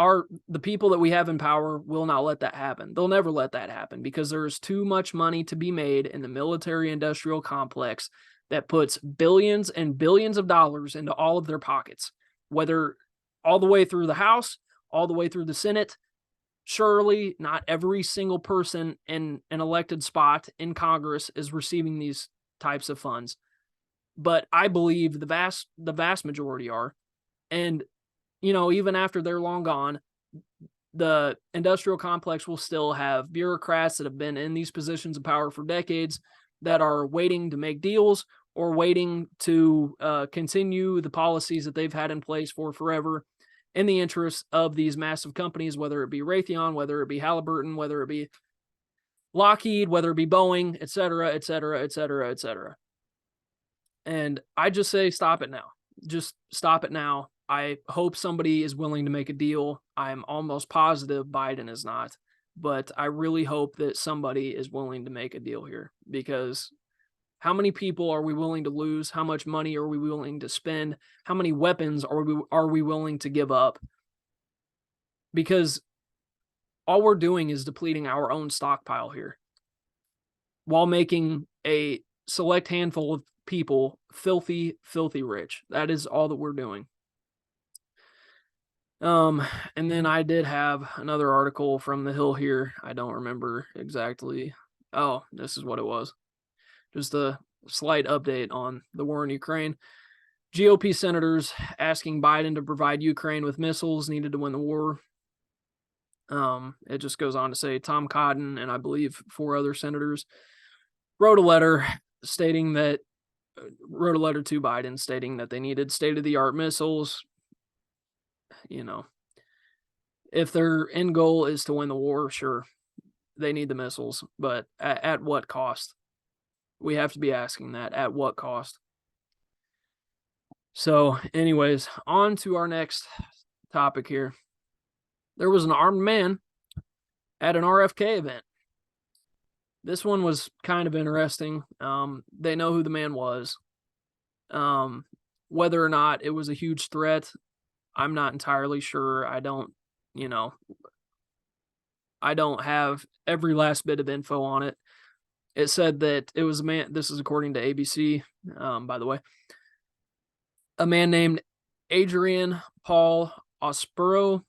the people that we have in power will not let that happen. They'll never let that happen, because there's too much money to be made in the military-industrial complex that puts billions and billions of dollars into all of their pockets, whether all the way through the House, all the way through the Senate. Surely not every single person in an elected spot in Congress is receiving these types of funds, but I believe the vast majority are. And, even after they're long gone, the industrial complex will still have bureaucrats that have been in these positions of power for decades that are waiting to make deals or waiting to continue the policies that they've had in place for forever in the interest of these massive companies, whether it be Raytheon, whether it be Halliburton, whether it be Lockheed, whether it be Boeing, et cetera, et cetera, et cetera, et cetera. And I just say, stop it now. Just stop it now. I hope somebody is willing to make a deal. I'm almost positive Biden is not, but I really hope that somebody is willing to make a deal here, because how many people are we willing to lose? How much money are we willing to spend? How many weapons are we willing to give up? Because all we're doing is depleting our own stockpile here, while making a select handful of people filthy, filthy rich. That is all that we're doing. And then I did have another article from the Hill here. I don't remember exactly. Oh, this is what it was. Just a slight update on the war in Ukraine. GOP senators asking Biden to provide Ukraine with missiles needed to win the war. It just goes on to say Tom Cotton and I believe 4 other senators wrote a letter stating that wrote a letter to Biden stating that they needed state-of-the-art missiles. You know, if their end goal is to win the war, sure, they need the missiles, but at what cost? We have to be asking that, at what cost? So, anyways, on to our next topic here. There was an armed man at an RFK event. This one was kind of interesting. They know who the man was. Whether or not it was a huge threat, I'm not entirely sure. I don't have every last bit of info on it. It said that it was a man, this is according to ABC, by the way, a man named Adrian Paul Ospero,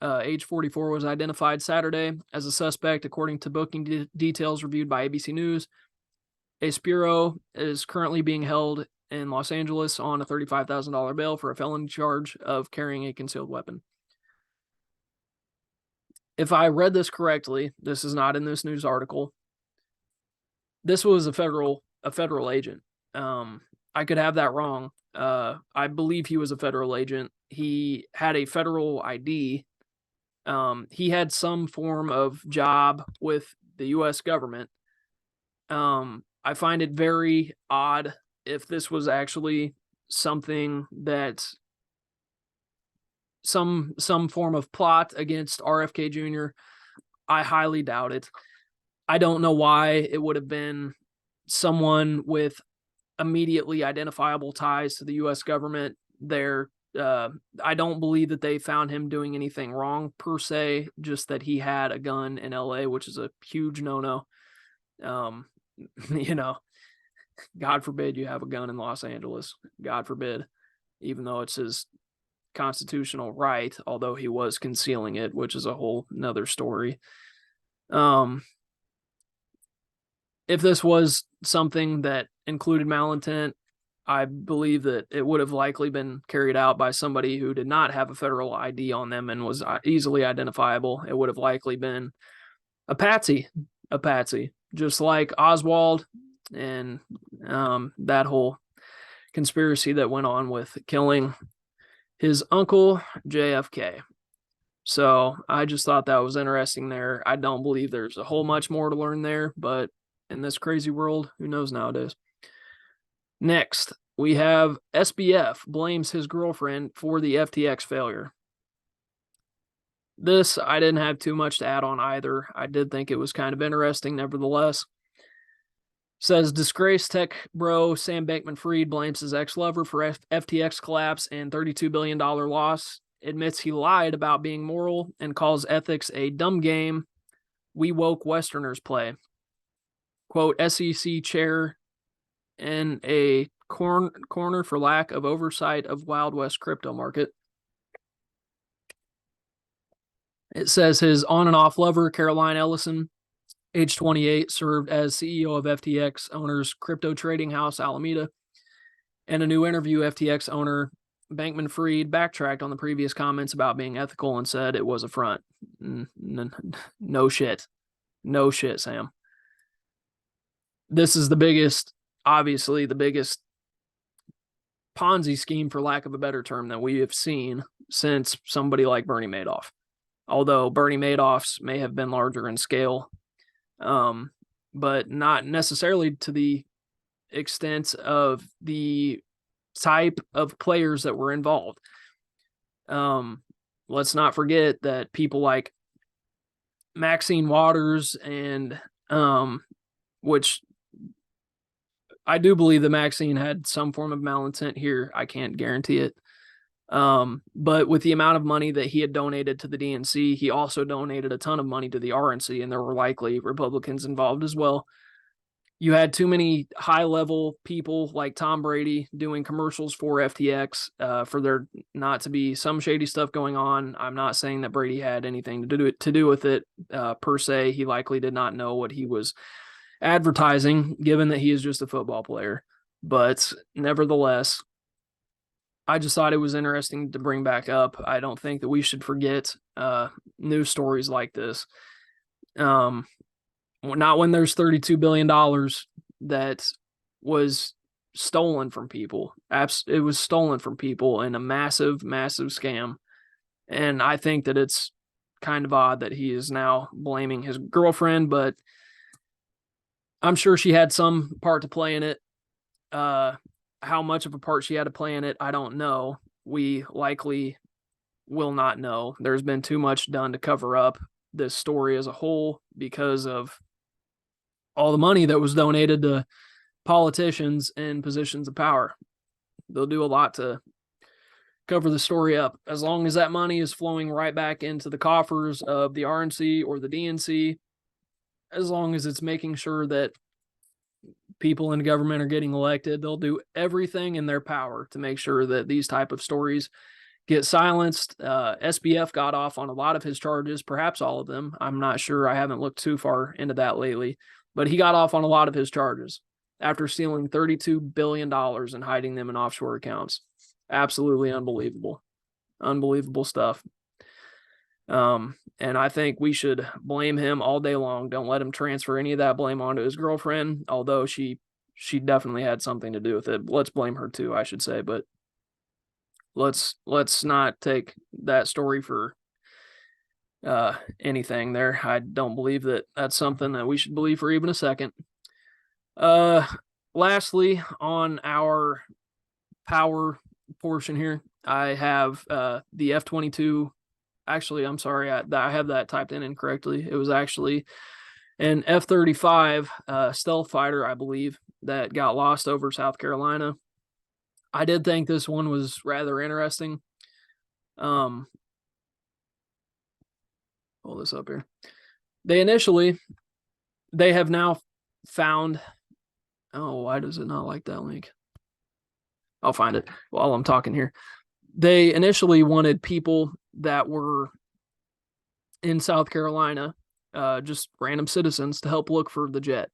age 44, was identified Saturday as a suspect, according to booking details reviewed by ABC News. Ospero is currently being held in Los Angeles on a $35,000 bail for a felony charge of carrying a concealed weapon. If I read this correctly, this is not in this news article. This was a federal agent. I could have that wrong. I believe he was a federal agent. He had a federal ID. He had some form of job with the U.S. government. I find it very odd if this was actually something that some form of plot against RFK Jr. I highly doubt it. I don't know why it would have been someone with immediately identifiable ties to the U.S. government there. I don't believe that they found him doing anything wrong per se, just that he had a gun in LA, which is a huge no-no. God forbid you have a gun in Los Angeles. God forbid, even though it's his constitutional right, although he was concealing it, which is a whole nother story. If this was something that included malintent, I believe that it would have likely been carried out by somebody who did not have a federal ID on them and was easily identifiable. It would have likely been a patsy, just like Oswald and that whole conspiracy that went on with killing his uncle, JFK. So I just thought that was interesting there. I don't believe there's a whole much more to learn there, but in this crazy world, who knows nowadays? Next, we have SBF blames his girlfriend for the FTX failure. This, I didn't have too much to add on either. I did think it was kind of interesting, nevertheless. Says disgraced tech bro Sam Bankman-Fried blames his ex-lover for FTX collapse and $32 billion loss. Admits he lied about being moral and calls ethics a dumb game we woke Westerners play. Quote, SEC chair in a corner for lack of oversight of Wild West crypto market. It says his on and off lover, Caroline Ellison, age 28, served as CEO of FTX owner's crypto trading house, Alameda. In a new interview, FTX owner Bankman-Fried backtracked on the previous comments about being ethical and said it was a front. No shit. No shit, Sam. This is obviously the biggest Ponzi scheme, for lack of a better term, that we have seen since somebody like Bernie Madoff. Although Bernie Madoff's may have been larger in scale, but not necessarily to the extent of the type of players that were involved. Let's not forget that people like Maxine Waters and which I do believe that Maxine had some form of malintent here. I can't guarantee it. But with the amount of money that he had donated to the DNC, he also donated a ton of money to the RNC, and there were likely Republicans involved as well. You had too many high-level people like Tom Brady doing commercials for FTX for there not to be some shady stuff going on. I'm not saying that Brady had anything to do with it per se. He likely did not know what he was advertising, given that he is just a football player. But nevertheless, I just thought it was interesting to bring back up. I don't think that we should forget news stories like this. Not when there's $32 billion that was stolen from people. It was stolen from people in a massive, massive scam. And I think that it's kind of odd that he is now blaming his girlfriend, but I'm sure she had some part to play in it. How much of a part she had to play in it, I don't know. We likely will not know. There's been too much done to cover up this story as a whole because of all the money that was donated to politicians in positions of power. They'll do a lot to cover the story up. As long as that money is flowing right back into the coffers of the RNC or the DNC, as long as it's making sure that people in government are getting elected, they'll do everything in their power to make sure that these type of stories get silenced. SBF got off on a lot of his charges, perhaps all of them. I'm not sure. I haven't looked too far into that lately, but he got off on a lot of his charges after stealing $32 billion and hiding them in offshore accounts. Absolutely unbelievable. Unbelievable stuff. And I think we should blame him all day long. Don't let him transfer any of that blame onto his girlfriend, although she definitely had something to do with it. Let's blame her too, I should say, but let's not take that story for anything there. I don't believe that that's something that we should believe for even a second. Lastly, on our power portion here, I have the F-22. Actually, I'm sorry, I have that typed in incorrectly. It was actually an F-35 stealth fighter, I believe, that got lost over South Carolina. I did think this one was rather interesting. Pull this up here. They have now found. Oh, why does it not like that link? I'll find it while I'm talking here. They initially wanted people that were in South Carolina, just random citizens, to help look for the jet.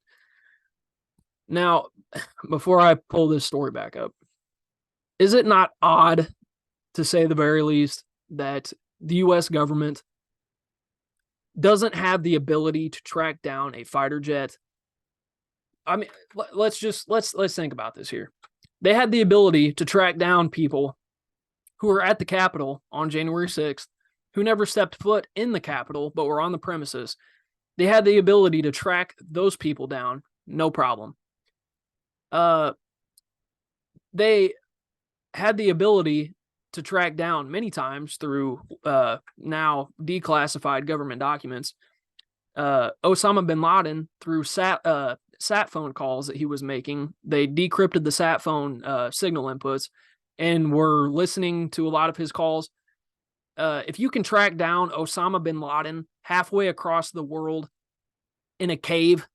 Now, before I pull this story back up, is it not odd, to say the very least, that the U.S. government doesn't have the ability to track down a fighter jet? I mean, let's think about this here. They had the ability to track down people who were at the Capitol on January 6th, who never stepped foot in the Capitol, but were on the premises. They had the ability to track those people down, no problem. They had the ability to track down many times through now declassified government documents Osama bin Laden through sat phone calls that he was making. They decrypted the sat phone signal inputs and were listening to a lot of his calls. If you can track down Osama bin Laden halfway across the world in a cave,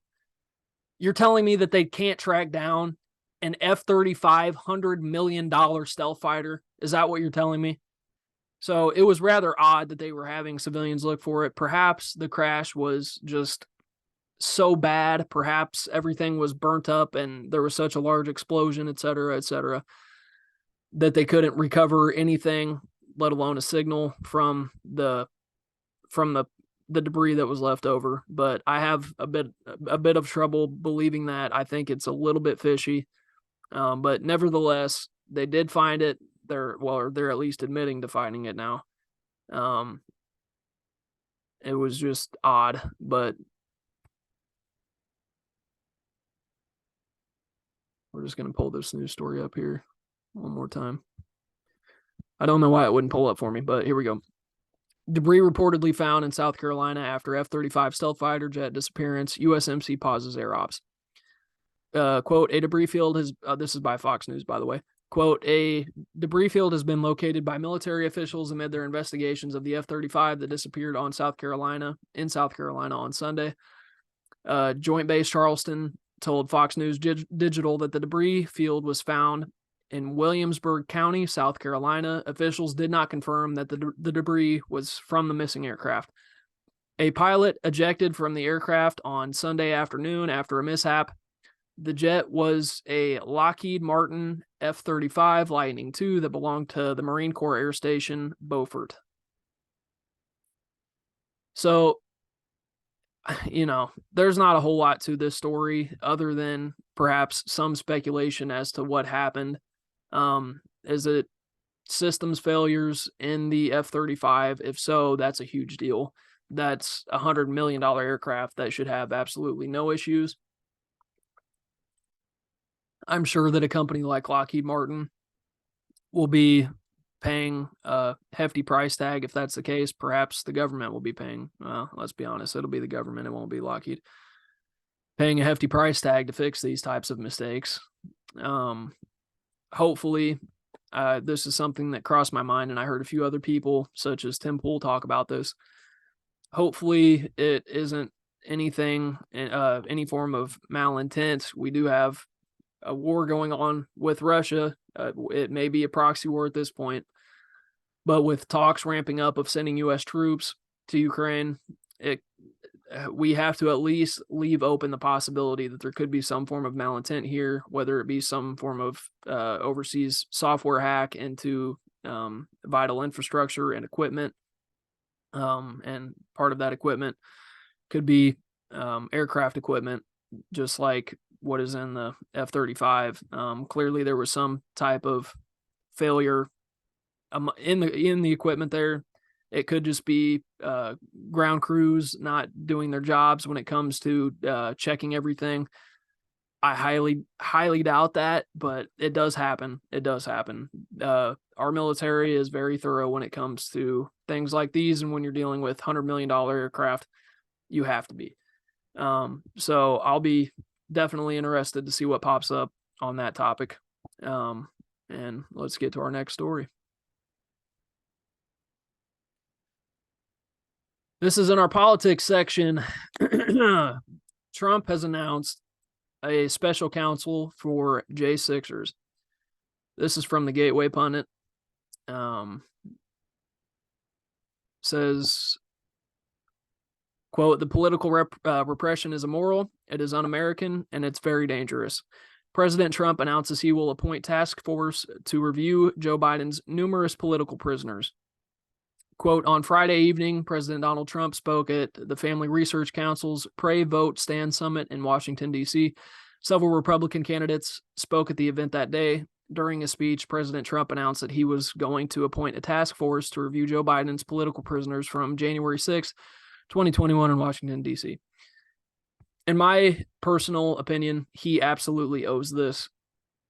you're telling me that they can't track down an F-35 $100 million stealth fighter? Is that what you're telling me? So it was rather odd that they were having civilians look for it. Perhaps the crash was just so bad. Perhaps everything was burnt up and there was such a large explosion, et cetera, that they couldn't recover anything, let alone a signal from the debris that was left over. But I have a bit of trouble believing that. I think it's a little bit fishy. But nevertheless, they did find it. They're at least admitting to finding it now. It was just odd, but we're just going to pull this news story up here one more time. I don't know why it wouldn't pull up for me, but here we go. Debris reportedly found in South Carolina after F-35 stealth fighter jet disappearance. USMC pauses air ops. Quote, a debris field has, this is by Fox News, by the way. Quote, a debris field has been located by military officials amid their investigations of the F-35 that disappeared in South Carolina on Sunday. Joint Base Charleston told Fox News Digital that the debris field was found in Williamsburg County, South Carolina. Officials did not confirm that the debris was from the missing aircraft. A pilot ejected from the aircraft on Sunday afternoon after a mishap. The jet was a Lockheed Martin F-35 Lightning II that belonged to the Marine Corps Air Station, Beaufort. So there's not a whole lot to this story other than perhaps some speculation as to what happened. Is it systems failures in the F-35? If so, that's a huge deal. That's $100 million aircraft that should have absolutely no issues. I'm sure that a company like Lockheed Martin will be paying a hefty price tag. If that's the case, perhaps the government will be paying. Well, let's be honest, it'll be the government. It won't be Lockheed paying a hefty price tag to fix these types of mistakes. Hopefully, this is something that crossed my mind, and I heard a few other people, such as Tim Pool, talk about this. Hopefully, it isn't anything, any form of malintent. We do have a war going on with Russia. It may be a proxy war at this point, but with talks ramping up of sending U.S. troops to Ukraine, we have to at least leave open the possibility that there could be some form of malintent here, whether it be some form of overseas software hack into vital infrastructure and equipment. And part of that equipment could be aircraft equipment, just like what is in the F-35. Clearly, there was some type of failure in the equipment there. It could just be ground crews not doing their jobs when it comes to checking everything. I highly doubt that, but it does happen. It does happen. Our military is very thorough when it comes to things like these, and when you're dealing with $100 million aircraft, you have to be. So I'll be definitely interested to see what pops up on that topic. And let's get to our next story. This is in our politics section. Trump has announced a special counsel for J6ers. This is from the Gateway Pundit. Says, quote, "The political repression is immoral, it is un-American, and it's very dangerous. President Trump announces he will appoint task force to review Joe Biden's numerous political prisoners." Quote, "On Friday evening, President Donald Trump spoke at the Family Research Council's Pray, Vote, Stand Summit in Washington, D.C. Several Republican candidates spoke at the event that day. During his speech, President Trump announced that he was going to appoint a task force to review Joe Biden's political prisoners from January 6, 2021 in Washington, D.C. In my personal opinion, he absolutely owes this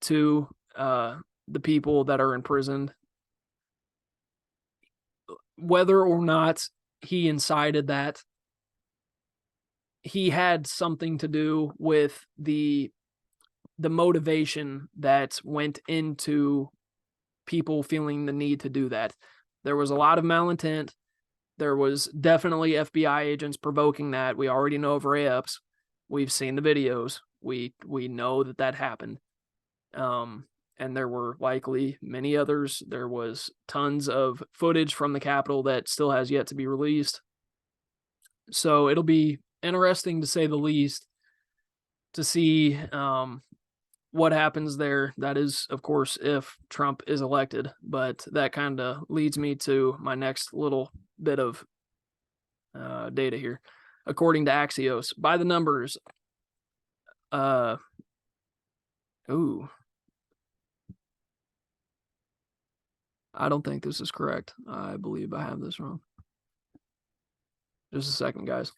to the people that are imprisoned. Whether or not he incited that, he had something to do with the motivation that went into people feeling the need to do that. There was a lot of malintent. There was definitely FBI agents provoking that. We already know of Ray-ups. We've seen the videos. We know that happened. And there were likely many others. There was tons of footage from the Capitol that still has yet to be released. So it'll be interesting, to say the least, to see what happens there. That is, of course, if Trump is elected. But that kind of leads me to my next little bit of data here. According to Axios, by the numbers, I don't think this is correct. I believe I have this wrong. Just a second, guys.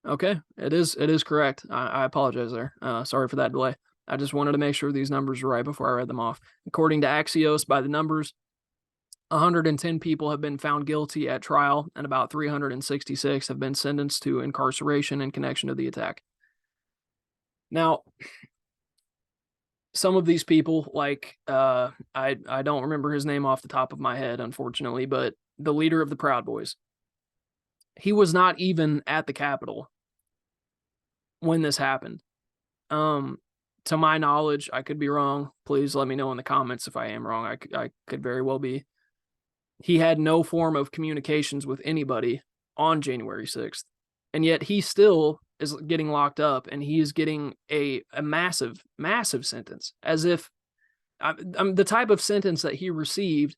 Okay, it is correct. I apologize there. Sorry for that delay. I just wanted to make sure these numbers were right before I read them off. According to Axios, by the numbers, 110 people have been found guilty at trial, and about 366 have been sentenced to incarceration in connection to the attack. Now, some of these people, like I don't remember his name off the top of my head, unfortunately, but the leader of the Proud Boys, he was not even at the Capitol when this happened. To my knowledge, I could be wrong. Please let me know in the comments if I am wrong. I could very well be. He had no form of communications with anybody on January 6th. And yet he still is getting locked up, and he is getting a massive, massive sentence, as if the type of sentence that he received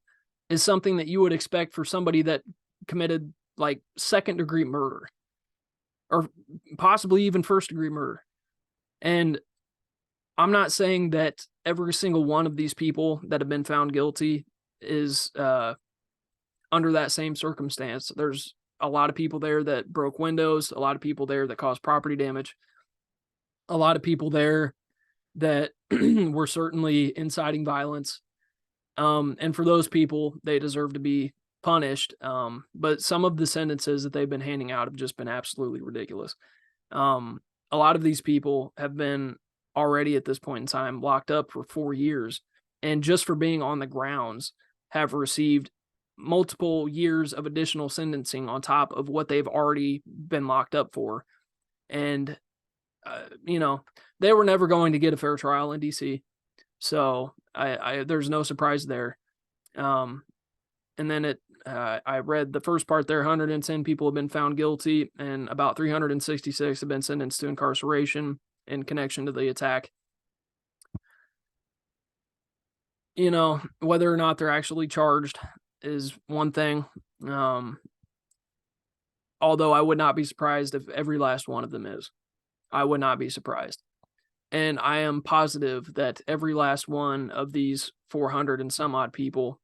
is something that you would expect for somebody that committed like second-degree murder or possibly even first-degree murder. And I'm not saying that every single one of these people that have been found guilty is under that same circumstance. There's a lot of people there that broke windows, a lot of people there that caused property damage, a lot of people there that were certainly inciting violence. And for those people, they deserve to be punished. But some of the sentences that they've been handing out have just been absolutely ridiculous. A lot of these people have been already at this point in time locked up for 4 years, and just for being on the grounds have received multiple years of additional sentencing on top of what they've already been locked up for. And, they were never going to get a fair trial in DC. So there's no surprise there. And then I read the first part there, 110 people have been found guilty and about 366 have been sentenced to incarceration in connection to the attack. Whether or not they're actually charged is one thing. Although I would not be surprised if every last one of them is. I would not be surprised. And I am positive that every last one of these 400 and some odd people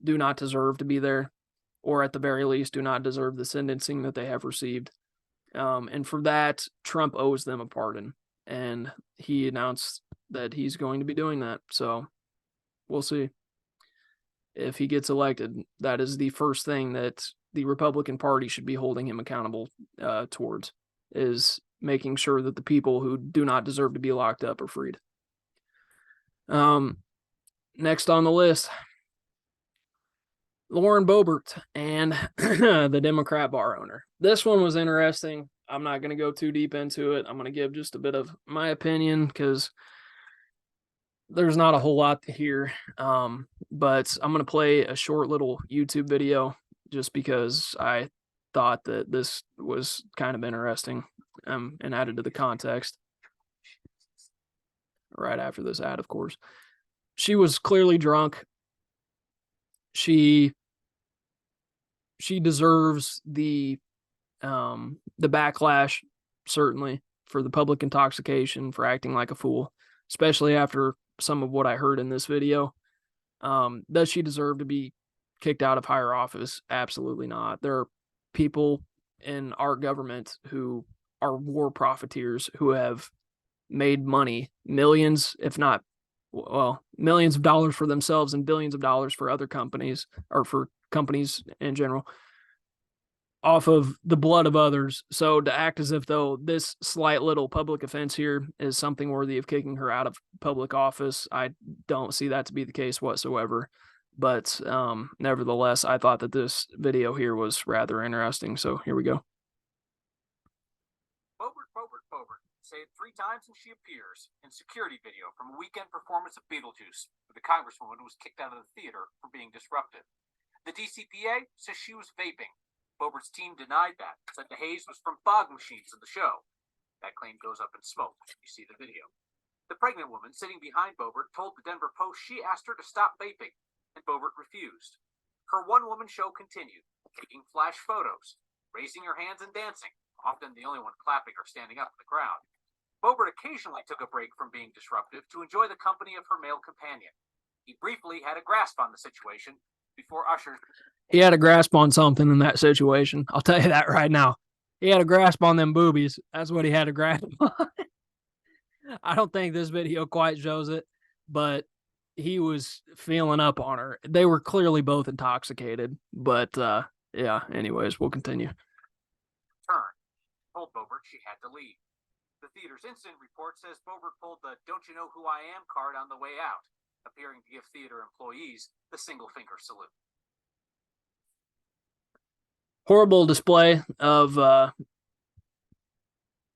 do not deserve to be there, or at the very least do not deserve the sentencing that they have received. And for that, Trump owes them a pardon. And he announced that he's going to be doing that. So we'll see. If he gets elected, that is the first thing that the Republican Party should be holding him accountable towards, is making sure that the people who do not deserve to be locked up are freed. Next on the list, Lauren Boebert and the Democrat bar owner. This one was interesting. I'm not going to go too deep into it. I'm going to give just a bit of my opinion because there's not a whole lot here. But I'm going to play a short little YouTube video just because I thought that this was kind of interesting and added to the context. Right after this ad, of course. She was clearly drunk. She deserves the backlash, certainly, for the public intoxication, for acting like a fool, especially after some of what I heard in this video. Does she deserve to be kicked out of higher office? Absolutely not. There are people in our government who are war profiteers who have made money, millions, if not, millions of dollars for themselves and billions of dollars for other companies, or for companies in general, off of the blood of others. So to act as if though this slight little public offense here is something worthy of kicking her out of public office, I don't see that to be the case whatsoever. But nevertheless, I thought that this video here was rather interesting. So here we go. Boebert. Say it 3 times and she appears in security video from a weekend performance of Beetlejuice, where the congresswoman was kicked out of the theater for being disruptive. The DCPA says she was vaping. Boebert's team denied that, said the haze was from fog machines in the show. That claim goes up in smoke. You see the video. The pregnant woman sitting behind Boebert told the Denver Post she asked her to stop vaping, and Boebert refused. Her one-woman show continued, taking flash photos, raising her hands and dancing, often the only one clapping or standing up in the crowd. Boebert occasionally took a break from being disruptive to enjoy the company of her male companion. He briefly had a grasp on the situation before ushers. He had a grasp on something in that situation. I'll tell you that right now. He had a grasp on them boobies. That's what he had a grasp on. I don't think this video quite shows it, but he was feeling up on her. They were clearly both intoxicated, but yeah, anyways, we'll continue. Turned, told Boebert she had to leave. The theater's incident report says Boebert pulled the "Don't you know who I am" card on the way out, appearing to give theater employees the single finger salute. Horrible display of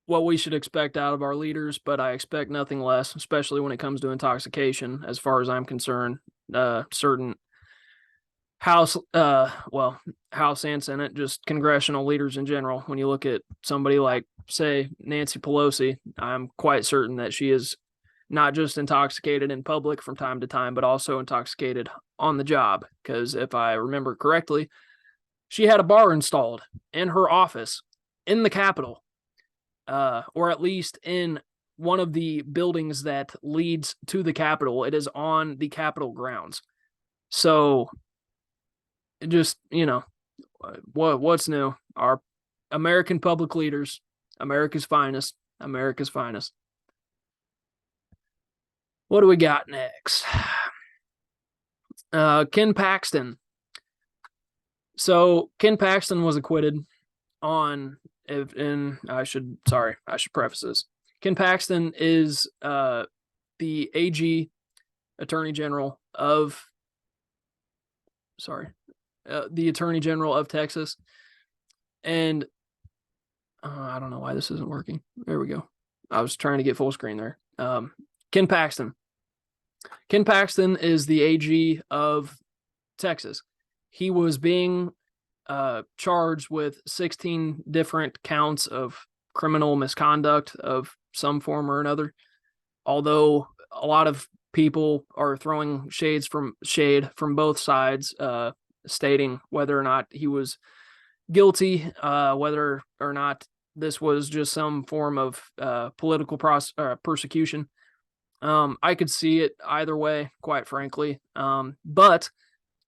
what we should expect out of our leaders, but I expect nothing less, especially when it comes to intoxication, as far as I'm concerned. Certain House, House and Senate, just congressional leaders in general. When you look at somebody like, say, Nancy Pelosi, I'm quite certain that she is not just intoxicated in public from time to time, but also intoxicated on the job. Because if I remember correctly, she had a bar installed in her office in the Capitol, or at least in one of the buildings that leads to the Capitol. It is on the Capitol grounds. So just, what's new? Our American public leaders, America's finest, America's finest. What do we got next? Ken Paxton. So Ken Paxton was acquitted on, and I should preface this. Ken Paxton is the AG, Attorney General of, the Attorney General of Texas. And I don't know why this isn't working. There we go. I was trying to get full screen there. Ken Paxton. Ken Paxton is the AG of Texas. He was being charged with 16 different counts of criminal misconduct of some form or another. Although a lot of people are throwing shade from both sides, stating whether or not he was guilty, whether or not this was just some form of political persecution. I could see it either way, quite frankly. But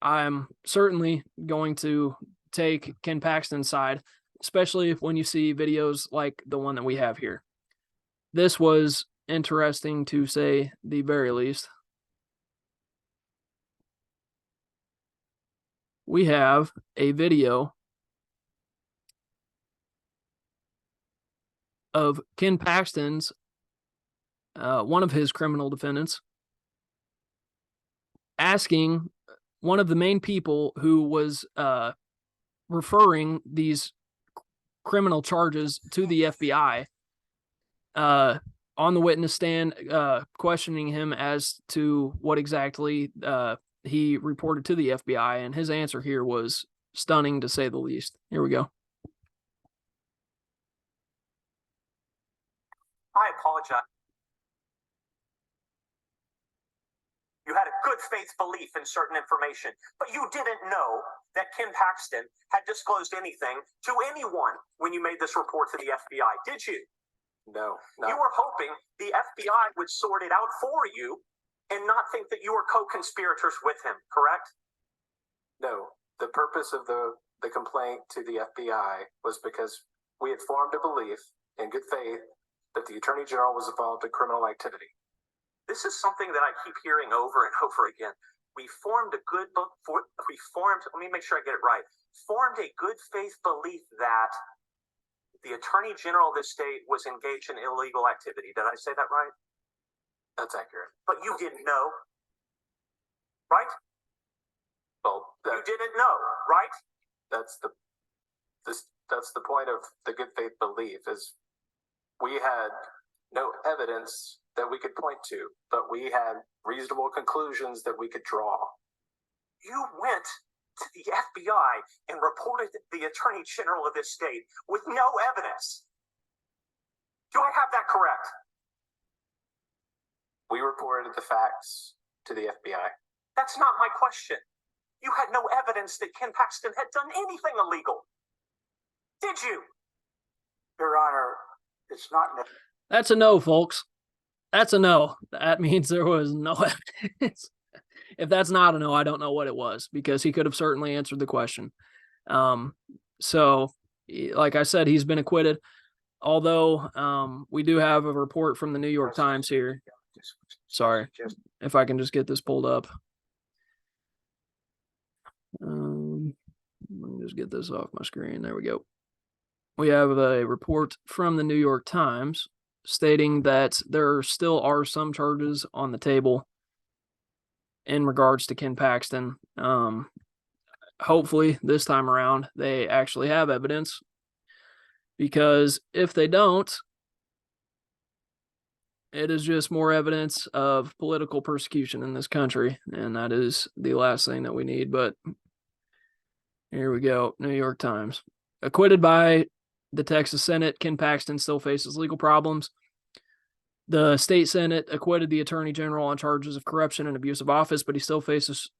I'm certainly going to take Ken Paxton's side, especially when you see videos like the one that we have here. This was interesting, to say the very least. We have a video of Ken Paxton's, one of his criminal defendants, asking one of the main people who was referring these criminal charges to the FBI, on the witness stand, questioning him as to what exactly he reported to the FBI, and his answer here was stunning, to say the least. Here we go. I apologize. You had a good faith belief in certain information, but you didn't know that Ken Paxton had disclosed anything to anyone when you made this report to the FBI, did you? No. You were hoping the FBI would sort it out for you and not think that you were co-conspirators with him, correct? No. The purpose of the complaint to the FBI was because we had formed a belief in good faith that the Attorney General was involved in criminal activity. This is something that I keep hearing over and over again. Let me make sure I get it right. Formed a good faith belief that the Attorney General of this state was engaged in illegal activity. Did I say that right? That's accurate. But you didn't know, right? Well, you didn't know, right? That's the point of the good faith belief, is we had no evidence that we could point to, but we had reasonable conclusions that we could draw. You went to the FBI and reported the Attorney General of this state with no evidence. Do I have that correct? We reported the facts to the FBI. That's not my question. You had no evidence that Ken Paxton had done anything illegal. Did you? Your Honor, it's not. That's a no, folks. That's a no. That means there was no evidence. If that's not a no, I don't know what it was, because he could have certainly answered the question. So, like I said, he's been acquitted. Although we do have a report from the New York Times here. Sorry, if I can just get this pulled up. Let me just get this off my screen. There we go. We have a report from the New York Times stating that there still are some charges on the table in regards to Ken Paxton. Hopefully this time around they actually have evidence, because if they don't, it is just more evidence of political persecution in this country, and that is the last thing that we need. But Here we go. New York Times. Acquitted by the Texas Senate, Ken Paxton still faces legal problems. The state Senate acquitted the Attorney General on charges of corruption and abuse of office, but he still faces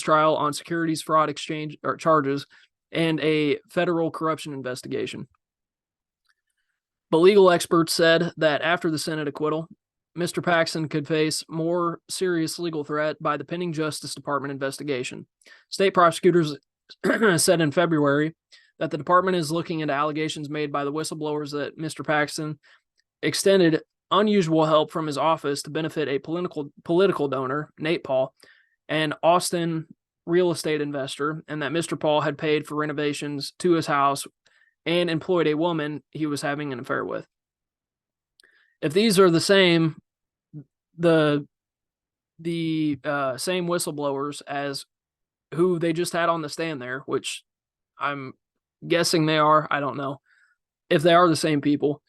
trial on securities fraud exchange or charges and a federal corruption investigation. But legal experts said that after the Senate acquittal, Mr. Paxton could face more serious legal threat by the pending Justice Department investigation. State prosecutors said in February that the department is looking into allegations made by the whistleblowers that Mr. Paxton extended unusual help from his office to benefit a political donor, Nate Paul, an Austin real estate investor, and that Mr. Paul had paid for renovations to his house and employed a woman he was having an affair with. If these are the same, the same whistleblowers as who they just had on the stand there, which I'm guessing they are, I don't know. If they are the same people,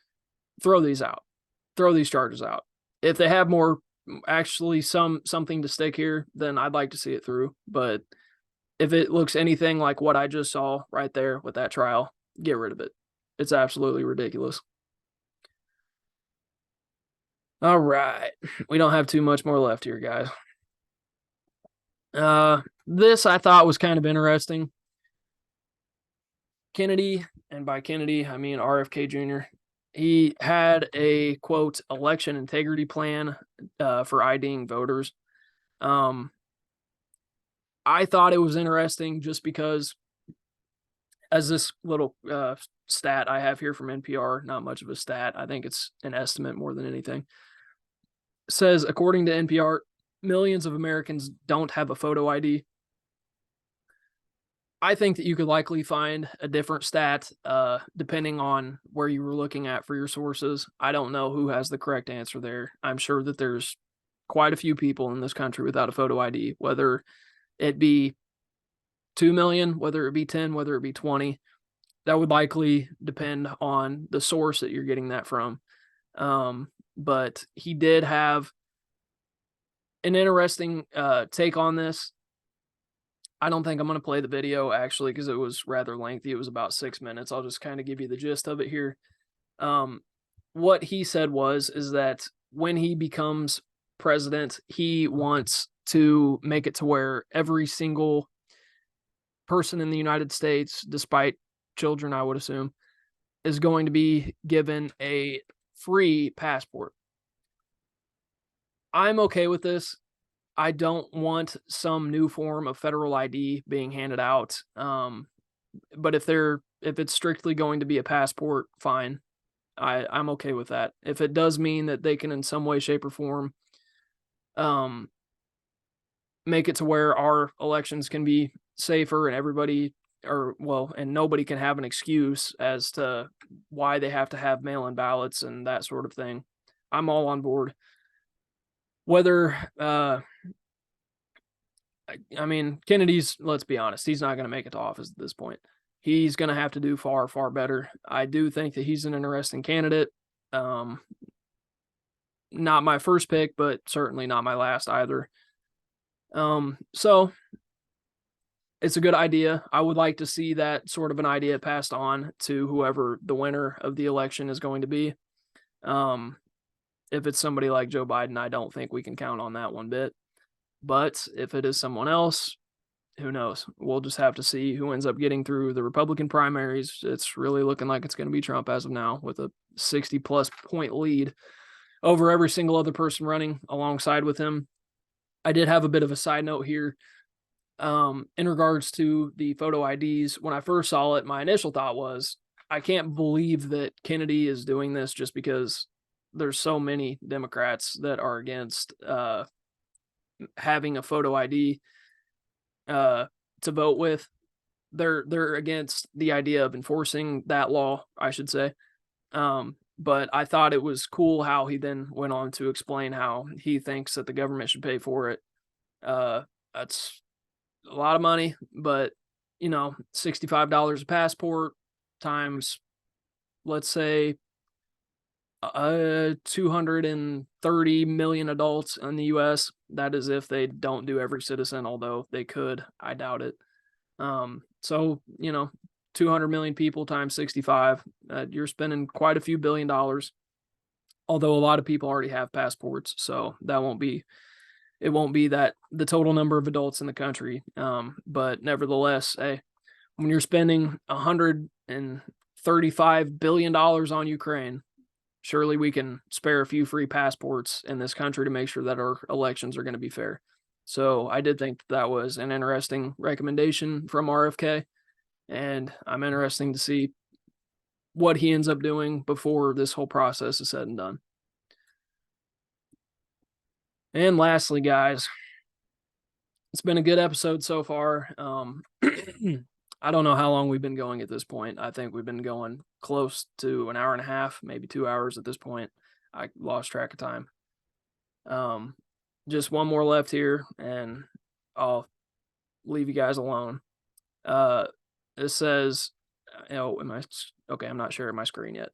throw these out. Throw these charges out. If they have more actually something to stick here, then I'd like to see it through. But if it looks anything like what I just saw right there with that trial, get rid of it. It's absolutely ridiculous. All right. We don't have too much more left here, guys. This I thought was kind of interesting. Kennedy, and by Kennedy, I mean RFK Jr., he had a, quote, election integrity plan for IDing voters. I thought it was interesting just because, as this little stat I have here from NPR, not much of a stat, I think it's an estimate more than anything, says, according to NPR, millions of Americans don't have a photo ID. I think that you could likely find a different stat depending on where you were looking at for your sources. I don't know who has the correct answer there. I'm sure that there's quite a few people in this country without a photo ID, whether it be 2 million, whether it be 10, whether it be 20. That would likely depend on the source that you're getting that from. But he did have an interesting take on this. I don't think I'm going to play the video, actually, because it was rather lengthy. It was about 6 minutes. I'll just kind of give you the gist of it here. What he said is that when he becomes president, he wants to make it to where every single person in the United States, despite children, I would assume, is going to be given a free passport. I'm okay with this. I don't want some new form of federal ID being handed out. But if it's strictly going to be a passport, fine. I'm okay with that. If it does mean that they can in some way, shape, or form make it to where our elections can be safer and everybody and nobody can have an excuse as to why they have to have mail-in ballots and that sort of thing, I'm all on board. Whether I mean, Kennedy's, let's be honest, he's not going to make it to office at this point. He's going to have to do far, far better. I do think that he's an interesting candidate. Not my first pick, but certainly not my last either. So it's a good idea. I would like to see that sort of an idea passed on to whoever the winner of the election is going to be. If it's somebody like Joe Biden, I don't think we can count on that one bit. But if it is someone else, who knows? We'll just have to see who ends up getting through the Republican primaries. It's really looking like it's going to be Trump as of now, with a 60-plus point lead over every single other person running alongside with him. I did have a bit of a side note here in regards to the photo IDs. When I first saw it, my initial thought was, I can't believe that Kennedy is doing this just because there's so many Democrats that are against having a photo ID to vote with. They're against the idea of enforcing that law, I should say. But I thought it was cool how he then went on to explain how he thinks that the government should pay for it. That's a lot of money, but $65 a passport times, let's say, 230 million adults in the U.S. That is if they don't do every citizen, although they could. I doubt it. So, 200 million people times 65, you're spending quite a few $1 billion, although a lot of people already have passports. So it won't be that the total number of adults in the country. But nevertheless, hey, when you're spending $135 billion on Ukraine, surely we can spare a few free passports in this country to make sure that our elections are going to be fair. So I did think that was an interesting recommendation from RFK, and I'm interested to see what he ends up doing before this whole process is said and done. And lastly, guys, it's been a good episode so far. I don't know how long we've been going at this point. I think we've been going close to an hour and a half, maybe 2 hours at this point. I lost track of time. Just one more left here, and I'll leave you guys alone. It says, okay, I'm not sharing my screen yet.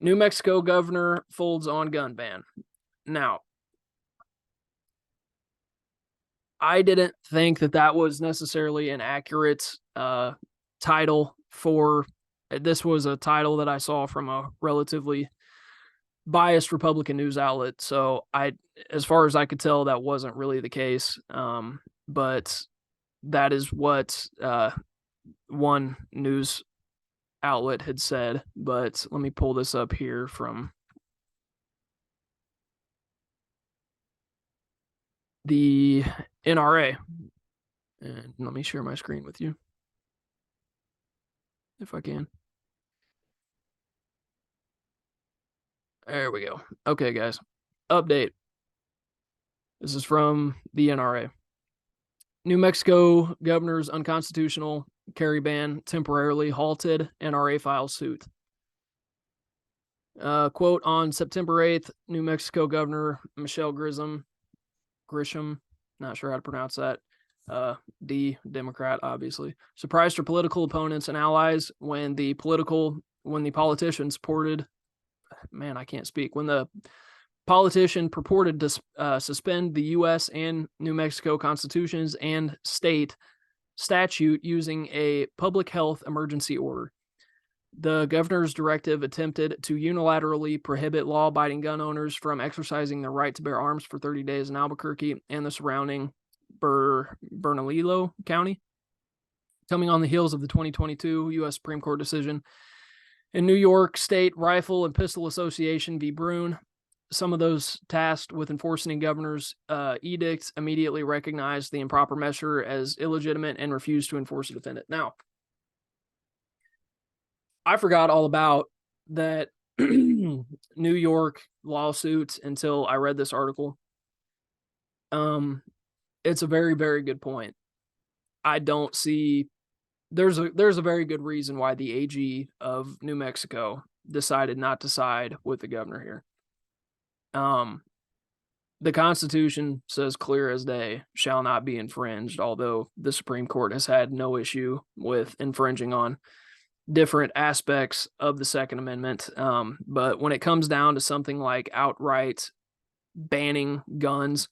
New Mexico governor folds on gun ban. Now, I didn't think that was necessarily an accurate title for. This was a title that I saw from a relatively biased Republican news outlet. So as far as I could tell, that wasn't really the case. But that is what one news outlet had said. But let me pull this up here from the NRA. And let me share my screen with you, if I can. There we go. Okay, guys. Update. This is from the NRA. New Mexico governor's unconstitutional carry ban temporarily halted. NRA files suit. Quote, on September 8th, New Mexico Governor Michelle Grisham, not sure how to pronounce that, Democrat, obviously, surprised her political opponents and allies when the politician purported to suspend the U.S. and New Mexico constitutions and state statute using a public health emergency order. The governor's directive attempted to unilaterally prohibit law-abiding gun owners from exercising their right to bear arms for 30 days in Albuquerque and the surrounding Bernalillo County, coming on the heels of the 2022 U.S. Supreme Court decision in New York State Rifle and Pistol Association v. Brune. Some of those tasked with enforcing governor's edicts immediately recognized the improper measure as illegitimate and refused to enforce or defend it. Now, I forgot all about that New York lawsuits until I read this article. It's a very, very good point. I don't see there's a very good reason why the AG of New Mexico decided not to side with the governor here. The Constitution says clear as day, shall not be infringed, although the Supreme Court has had no issue with infringing on different aspects of the Second Amendment. But when it comes down to something like outright banning guns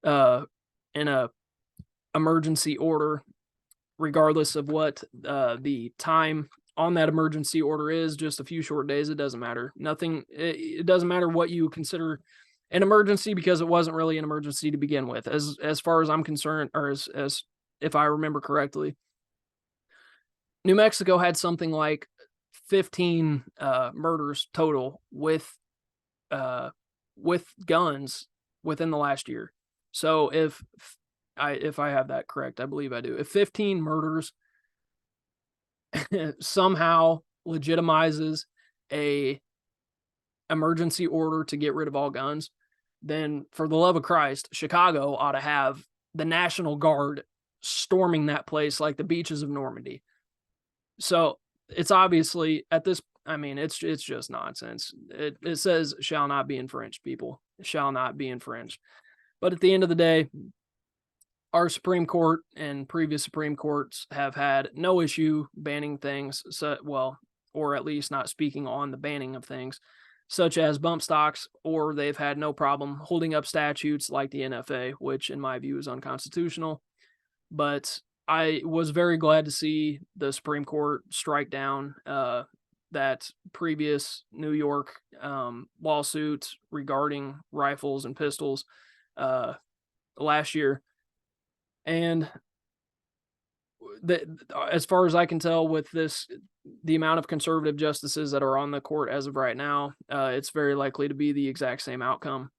in a emergency order, regardless of what the time on that emergency order is, just a few short days, it doesn't matter. It doesn't matter what you consider an emergency, because it wasn't really an emergency to begin with, as far as I'm concerned, or as if I remember correctly. New Mexico had something like 15 murders total with guns within the last year. So if I have that correct, I believe I do. If 15 murders somehow legitimizes a emergency order to get rid of all guns, then for the love of Christ, Chicago ought to have the National Guard storming that place like the beaches of Normandy. So it's obviously at this, it's just nonsense. It says shall not be infringed, people. It shall not be infringed. But at the end of the day, our Supreme Court and previous Supreme Courts have had no issue banning things, or at least not speaking on the banning of things, such as bump stocks, or they've had no problem holding up statutes like the NFA, which in my view is unconstitutional. But I was very glad to see the Supreme Court strike down that previous New York lawsuit regarding rifles and pistols last year. And as far as I can tell, with the amount of conservative justices that are on the court as of right now, it's very likely to be the exact same outcome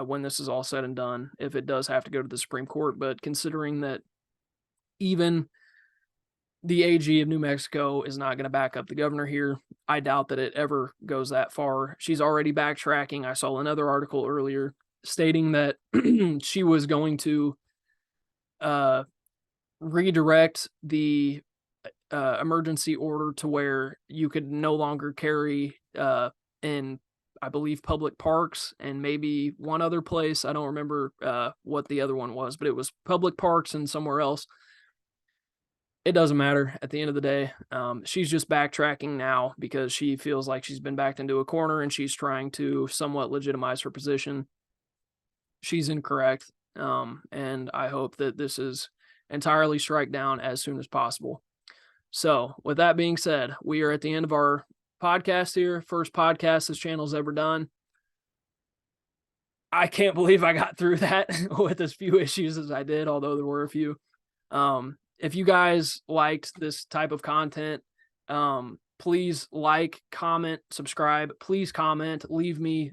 when this is all said and done, if it does have to go to the Supreme Court. But considering that even the AG of New Mexico is not going to back up the governor here, I doubt that it ever goes that far. She's already backtracking. I saw another article earlier stating that she was going to redirect the emergency order to where you could no longer carry in, I believe, public parks and maybe one other place. I don't remember what the other one was, but it was public parks and somewhere else. It doesn't matter at the end of the day. She's just backtracking now because she feels like she's been backed into a corner and she's trying to somewhat legitimize her position. She's incorrect. And I hope that this is entirely strike down as soon as possible. So with that being said, we are at the end of our podcast here. First podcast this channel's ever done. I can't believe I got through that with as few issues as I did, although there were a few. If you guys liked this type of content, please like, comment, subscribe. Please comment, leave me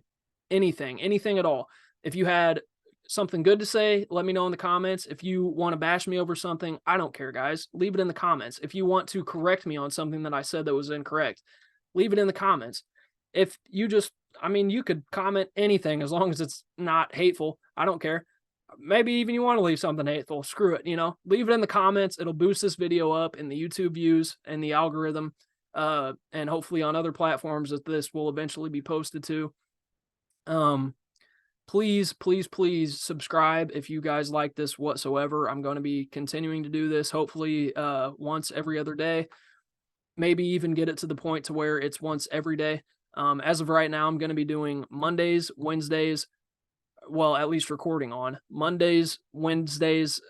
anything at all. If you had something good to say, let me know in the comments. If you want to bash me over something, I don't care, guys. Leave it in the comments. If you want to correct me on something that I said that was incorrect, leave it in the comments. If you you could comment anything as long as it's not hateful. I don't care. Maybe even you want to leave something hateful. Screw it, leave it in the comments. It'll boost this video up in the YouTube views and the algorithm, and hopefully on other platforms that this will eventually be posted to. Please subscribe if you guys like this whatsoever. I'm going to be continuing to do this, hopefully once every other day, maybe even get it to the point to where it's once every day. As of right now, I'm going to be doing Mondays, Wednesdays, well, at least recording on Mondays, Wednesdays,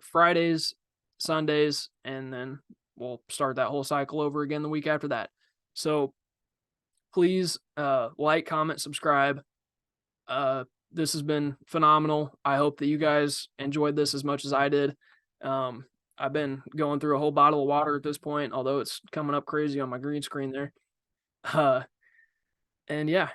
Fridays, Sundays, and then we'll start that whole cycle over again the week after that. So please like, comment, subscribe. This has been phenomenal. I hope that you guys enjoyed this as much as I did. I've been going through a whole bottle of water at this point, although it's coming up crazy on my green screen there. And yeah,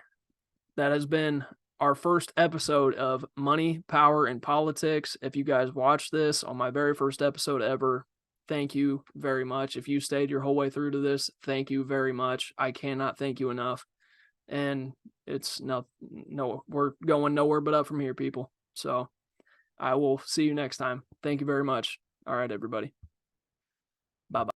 that has been our first episode of Money, Power, and Politics. If you guys watched this on my very first episode ever, thank you very much. If you stayed your whole way through to this, thank you very much. I cannot thank you enough. And it's we're going nowhere but up from here, people. So I will see you next time. Thank you very much. All right, everybody. Bye-bye.